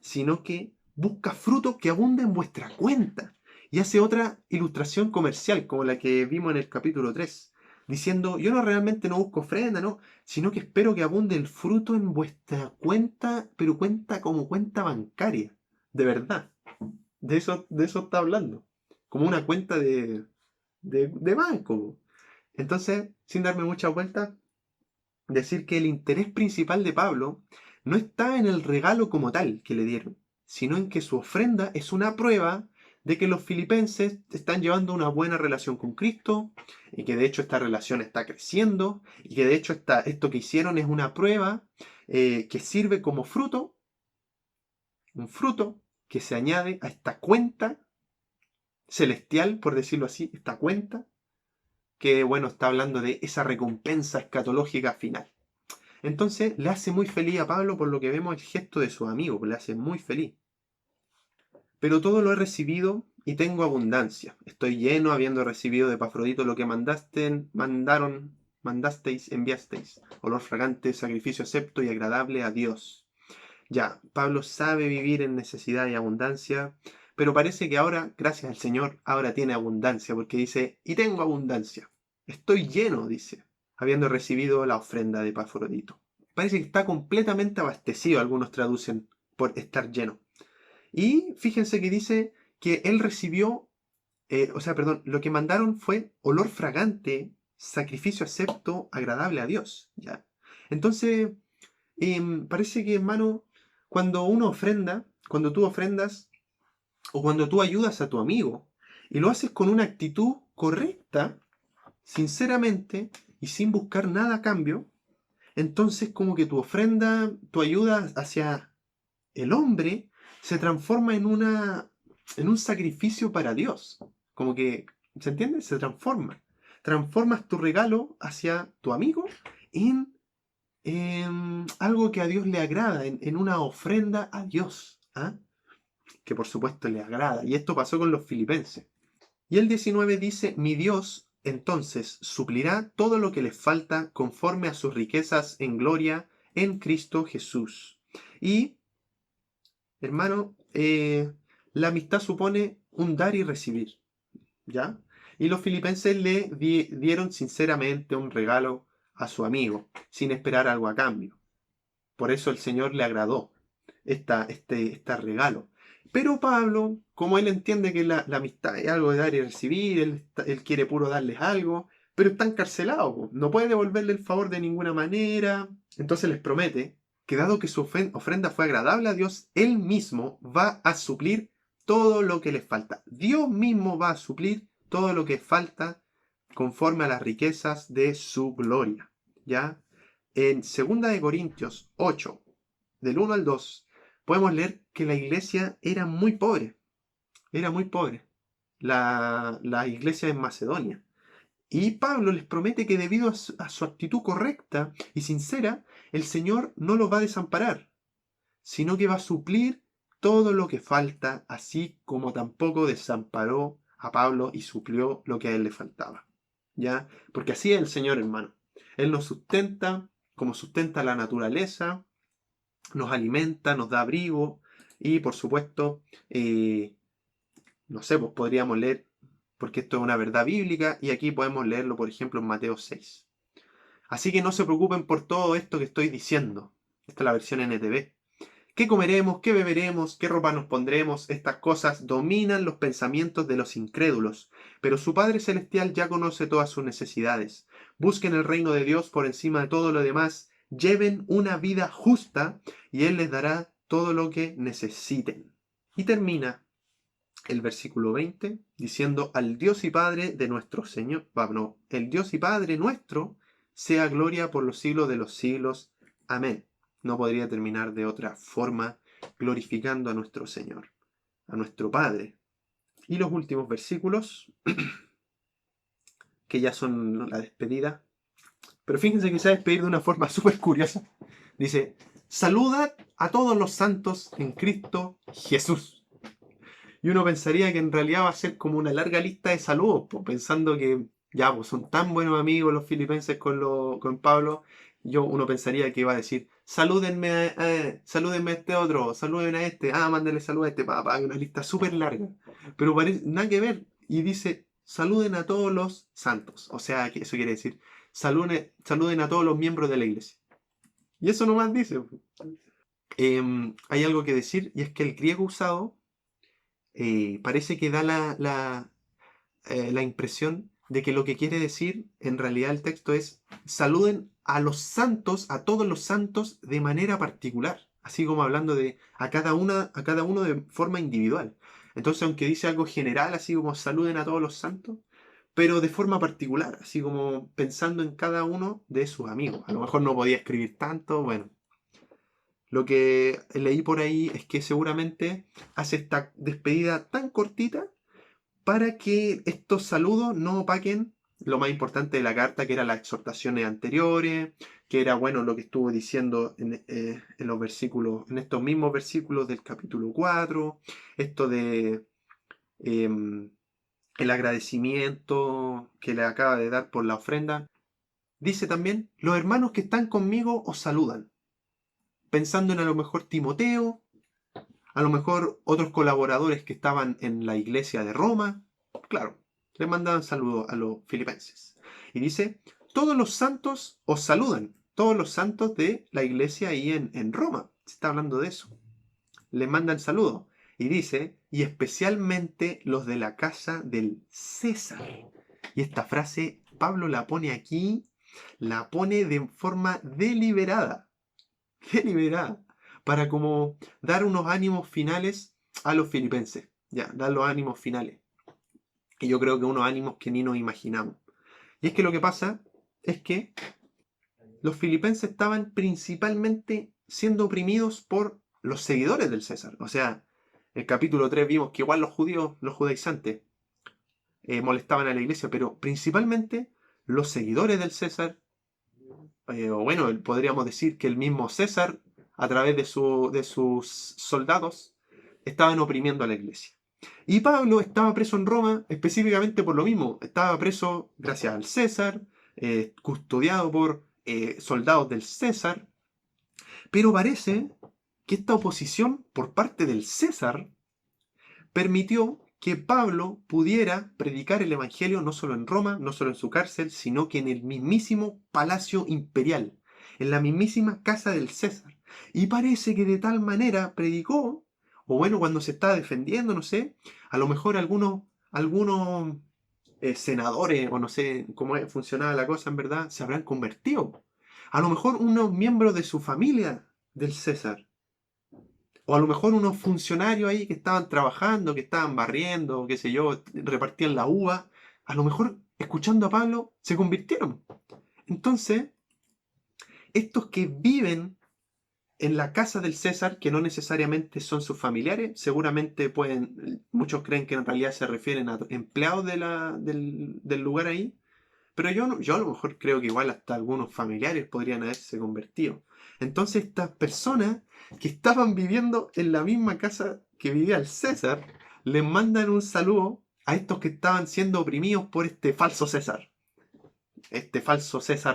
sino que busca fruto que abunde en vuestra cuenta. Y hace otra ilustración comercial, como la que vimos en el capítulo 3, diciendo, yo no realmente no busco ofrenda, no, sino que espero que abunde el fruto en vuestra cuenta, pero cuenta como cuenta bancaria, de verdad. De eso está hablando, como una cuenta de banco. Entonces, sin darme mucha vuelta, decir que el interés principal de Pablo no está en el regalo como tal que le dieron, sino en que su ofrenda es una prueba de que los filipenses están llevando una buena relación con Cristo y que de hecho esta relación está creciendo y que de hecho esto que hicieron es una prueba que sirve como fruto, un fruto que se añade a esta cuenta celestial, por decirlo así, esta cuenta que, bueno, está hablando de esa recompensa escatológica final. Entonces le hace muy feliz a Pablo por lo que vemos el gesto de su amigo, le hace muy feliz. Pero todo lo he recibido y tengo abundancia. Estoy lleno habiendo recibido de Epafrodito lo que mandasteis, enviasteis. Olor fragante, sacrificio acepto y agradable a Dios. Ya, Pablo sabe vivir en necesidad y abundancia, pero parece que ahora, gracias al Señor, ahora tiene abundancia, porque dice, y tengo abundancia. Estoy lleno, dice, habiendo recibido la ofrenda de Epafrodito. Parece que está completamente abastecido, algunos traducen por estar lleno. Y fíjense que dice que él recibió, perdón, lo que mandaron fue olor fragante, sacrificio acepto, agradable a Dios. ¿Ya? Entonces, parece que, hermano, cuando uno ofrenda, cuando tú ofrendas o cuando tú ayudas a tu amigo y lo haces con una actitud correcta, sinceramente y sin buscar nada a cambio, entonces como que tu ofrenda, tu ayuda hacia el hombre se transforma en un sacrificio para Dios. Como que, ¿se entiende? Se transforma. Transformas tu regalo hacia tu amigo en algo que a Dios le agrada, en una ofrenda a Dios, ¿ah? Que por supuesto le agrada. Y esto pasó con los filipenses. Y el 19 dice, mi Dios entonces suplirá todo lo que les falta conforme a sus riquezas en gloria en Cristo Jesús. Y, hermano, la amistad supone un dar y recibir, ¿ya? Y los filipenses le dieron sinceramente un regalo a su amigo, sin esperar algo a cambio. Por eso el Señor le agradó este regalo. Pero Pablo, como él entiende que la amistad es algo de dar y recibir, él quiere puro darles algo, pero está encarcelado, po. No puede devolverle el favor de ninguna manera. Entonces les promete que dado que su ofrenda fue agradable a Dios, él mismo va a suplir todo lo que les falta. Dios mismo va a suplir todo lo que falta conforme a las riquezas de su gloria. ¿Ya? En 2 Corintios 8, del 1 al 2, podemos leer que la iglesia era muy pobre. Era muy pobre. La iglesia en Macedonia. Y Pablo les promete que debido a su actitud correcta y sincera, el Señor no los va a desamparar, sino que va a suplir todo lo que falta, así como tampoco desamparó a Pablo y suplió lo que a él le faltaba. ¿Ya? Porque así es el Señor, hermano. Él nos sustenta como sustenta la naturaleza, nos alimenta, nos da abrigo y por supuesto, no sé, pues podríamos leer, porque esto es una verdad bíblica y aquí podemos leerlo, por ejemplo, en Mateo 6. Así que no se preocupen por todo esto que estoy diciendo. Esta es la versión NTV. ¿Qué comeremos? ¿Qué beberemos? ¿Qué ropa nos pondremos? Estas cosas dominan los pensamientos de los incrédulos, pero su Padre Celestial ya conoce todas sus necesidades. Busquen el reino de Dios por encima de todo lo demás, lleven una vida justa y Él les dará todo lo que necesiten. Y termina el versículo 20 diciendo, al Dios y Padre de nuestro Señor, no, el Dios y Padre nuestro, sea gloria por los siglos de los siglos. Amén. No podría terminar de otra forma, glorificando a nuestro Señor, a nuestro Padre. Y los últimos versículos, que ya son la despedida. Pero fíjense que se va a despedir de una forma súper curiosa. Dice, saludad a todos los santos en Cristo Jesús. Y uno pensaría que en realidad va a ser como una larga lista de saludos, pues, pensando que ya pues, son tan buenos amigos los filipenses con Pablo. Uno pensaría que iba a decir, salúdenme a este otro, saluden a este, mándenle salud a este, papá, una lista súper larga. Pero parece nada que ver. Y dice, saluden a todos los santos. O sea, que eso quiere decir, saluden a todos los miembros de la iglesia. Y eso nomás dice. Hay algo que decir, y es que el griego usado parece que da la impresión de que lo que quiere decir en realidad el texto es saluden a los santos, a todos los santos de manera particular, así como hablando de a cada uno de forma individual. Entonces, aunque dice algo general, así como saluden a todos los santos, pero de forma particular, así como pensando en cada uno de sus amigos. A lo mejor no podía escribir tanto, bueno. Lo que leí por ahí es que seguramente hace esta despedida tan cortita para que estos saludos no opaquen lo más importante de la carta, que eran las exhortaciones anteriores, que era bueno lo que estuvo diciendo en los versículos, en estos mismos versículos del capítulo 4, esto de el agradecimiento que le acaba de dar por la ofrenda. Dice también, los hermanos que están conmigo os saludan, pensando en a lo mejor Timoteo, a lo mejor otros colaboradores que estaban en la iglesia de Roma. Claro, le mandaban saludos a los filipenses. Y dice, todos los santos os saludan, todos los santos de la iglesia ahí en Roma. Se está hablando de eso. Le mandan saludos. Y dice, y especialmente los de la casa del César. Y esta frase, Pablo la pone aquí, la pone de forma deliberada. Deliberada. Para como dar unos ánimos finales a los filipenses. Ya, dar los ánimos finales. Y yo creo que unos ánimos que ni nos imaginamos. Y es que lo que pasa es que los filipenses estaban principalmente siendo oprimidos por los seguidores del César. O sea, en el capítulo 3 vimos que igual los judíos, los judaizantes, molestaban a la iglesia, pero principalmente los seguidores del César o bueno, podríamos decir que el mismo César, a través de sus soldados, estaban oprimiendo a la iglesia. Y Pablo estaba preso en Roma específicamente por lo mismo. Estaba preso gracias al César, custodiado por soldados del César, pero parece que esta oposición por parte del César permitió que Pablo pudiera predicar el Evangelio no solo en Roma, no solo en su cárcel, sino que en el mismísimo palacio imperial, en la mismísima casa del César. Y parece que de tal manera predicó, o bueno, cuando se estaba defendiendo, no sé, a lo mejor algunos senadores, o no sé cómo funcionaba la cosa en verdad, se habrán convertido. A lo mejor unos miembros de su familia del César, o a lo mejor unos funcionarios ahí que estaban trabajando, que estaban barriendo, qué sé yo, repartían la uva, a lo mejor escuchando a Pablo se convirtieron. Entonces, estos que viven en la casa del César, que no necesariamente son sus familiares, seguramente muchos creen que en realidad se refieren a empleados del lugar ahí, pero yo a lo mejor creo que igual hasta algunos familiares podrían haberse convertido. Entonces estas personas que estaban viviendo en la misma casa que vivía el César, les mandan un saludo a estos que estaban siendo oprimidos por este falso César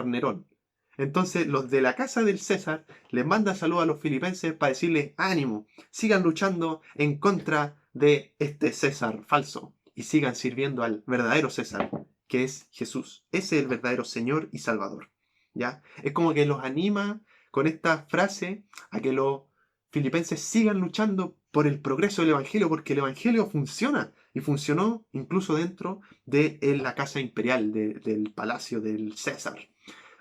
Nerón. Entonces los de la casa del César les mandan saludos a los filipenses para decirles ánimo, sigan luchando en contra de este César falso y sigan sirviendo al verdadero César, que es Jesús. Ese es el verdadero Señor y Salvador. ¿Ya? Es como que los anima con esta frase a que los filipenses sigan luchando por el progreso del Evangelio, porque el Evangelio funciona y funcionó incluso dentro de la casa imperial, del palacio del César.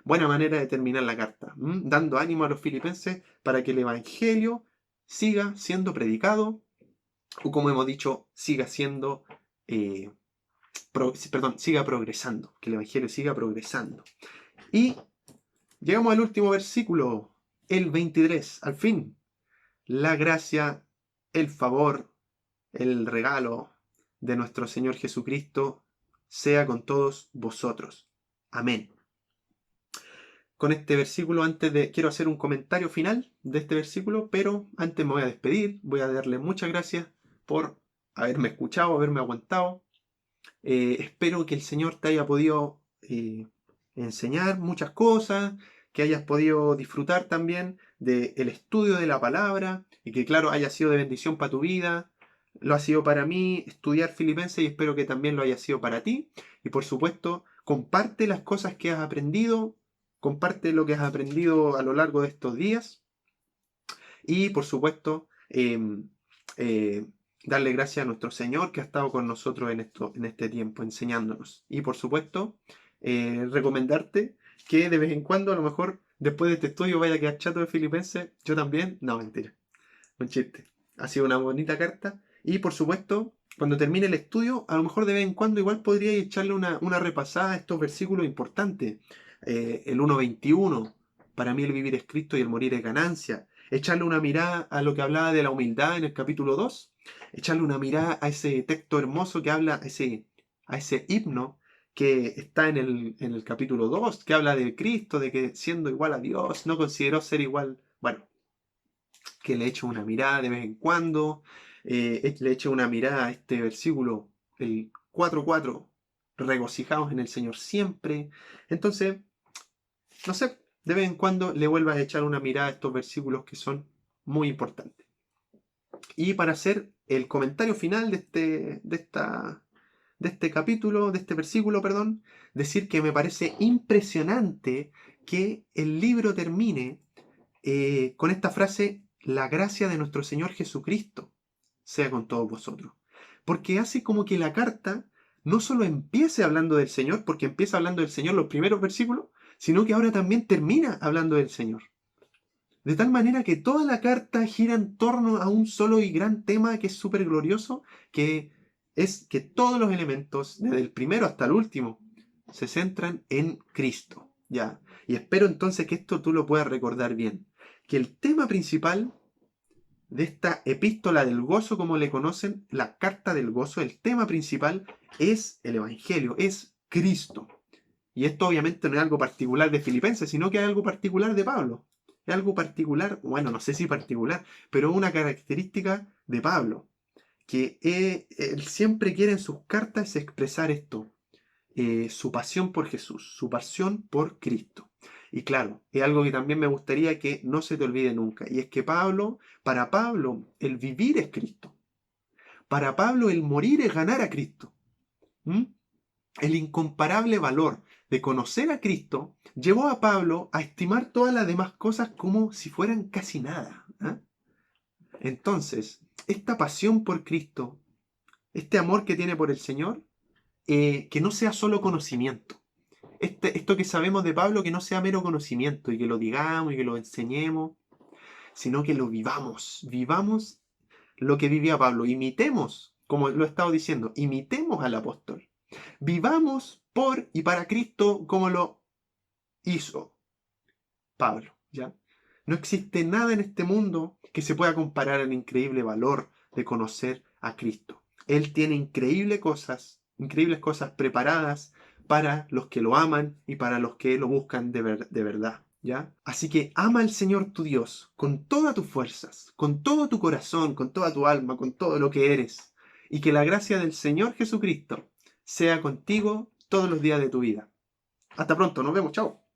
Buena manera de terminar la carta, dando ánimo a los filipenses para que el Evangelio siga siendo predicado, o como hemos dicho, siga siendo, siga progresando, que el Evangelio siga progresando. Y llegamos al último versículo, el 23, al fin. La gracia, el favor, el regalo de nuestro Señor Jesucristo sea con todos vosotros. Amén. Con este versículo, quiero hacer un comentario final de este versículo, pero antes me voy a despedir, voy a darle muchas gracias por haberme escuchado, haberme aguantado. Espero que el Señor te haya podido enseñar muchas cosas, que hayas podido disfrutar también del estudio de la palabra y que claro haya sido de bendición para tu vida. Lo ha sido para mí estudiar Filipenses y espero que también lo haya sido para ti. Y por supuesto, comparte las cosas que has aprendido, comparte lo que has aprendido a lo largo de estos días y por supuesto darle gracias a nuestro Señor que ha estado con nosotros en este tiempo enseñándonos. Y por supuesto recomendarte que de vez en cuando a lo mejor después de este estudio vaya a quedar chato de Filipenses. Yo también. No, mentira. Un chiste. Ha sido una bonita carta. Y por supuesto, cuando termine el estudio, a lo mejor de vez en cuando igual podría echarle una repasada a estos versículos importantes. El 1.21, para mí el vivir es Cristo y el morir es ganancia. Echarle una mirada a lo que hablaba de la humildad en el capítulo 2. Echarle una mirada a ese texto hermoso que habla, a ese himno que está en el capítulo 2, que habla de Cristo, de que siendo igual a Dios, no consideró ser igual. Bueno, que le eche una mirada de vez en cuando, le eche una mirada a este versículo, el 4.4, regocijaos en el Señor siempre. Entonces, no sé, de vez en cuando le vuelvas a echar una mirada a estos versículos que son muy importantes. Y para hacer el comentario final de este capítulo, de este versículo, perdón, decir que me parece impresionante que el libro termine con esta frase: la gracia de nuestro Señor Jesucristo sea con todos vosotros. Porque hace como que la carta no solo empiece hablando del Señor, porque empieza hablando del Señor los primeros versículos, sino que ahora también termina hablando del Señor. De tal manera que toda la carta gira en torno a un solo y gran tema que es súper glorioso, que es que todos los elementos, desde el primero hasta el último, se centran en Cristo. ¿Ya? Y espero entonces que esto tú lo puedas recordar bien. Que el tema principal de esta epístola del gozo, como le conocen, la carta del gozo, el tema principal es el Evangelio, es Cristo. Y esto obviamente no es algo particular de Filipenses, sino que es algo particular de Pablo. Es algo particular, bueno, no sé si particular, pero una característica de Pablo, que él siempre quiere en sus cartas expresar esto, su pasión por Jesús, su pasión por Cristo. Y claro, es algo que también me gustaría que no se te olvide nunca, y es que para Pablo, el vivir es Cristo. Para Pablo, el morir es ganar a Cristo. ¿Mm? El incomparable valor de conocer a Cristo llevó a Pablo a estimar todas las demás cosas como si fueran casi nada. ¿Ah? Entonces, esta pasión por Cristo, este amor que tiene por el Señor, que no sea solo conocimiento. Esto que sabemos de Pablo, que no sea mero conocimiento y que lo digamos y que lo enseñemos, sino que lo vivamos. Vivamos lo que vivía Pablo. Imitemos, como lo he estado diciendo, imitemos al apóstol. Vivamos por y para Cristo como lo hizo Pablo, ¿ya? No existe nada en este mundo que se pueda comparar al increíble valor de conocer a Cristo. Él tiene increíbles cosas preparadas para los que lo aman y para los que lo buscan de verdad, ¿ya? Así que ama al Señor tu Dios con todas tus fuerzas, con todo tu corazón, con toda tu alma, con todo lo que eres. Y que la gracia del Señor Jesucristo sea contigo todos los días de tu vida. Hasta pronto, nos vemos, chao.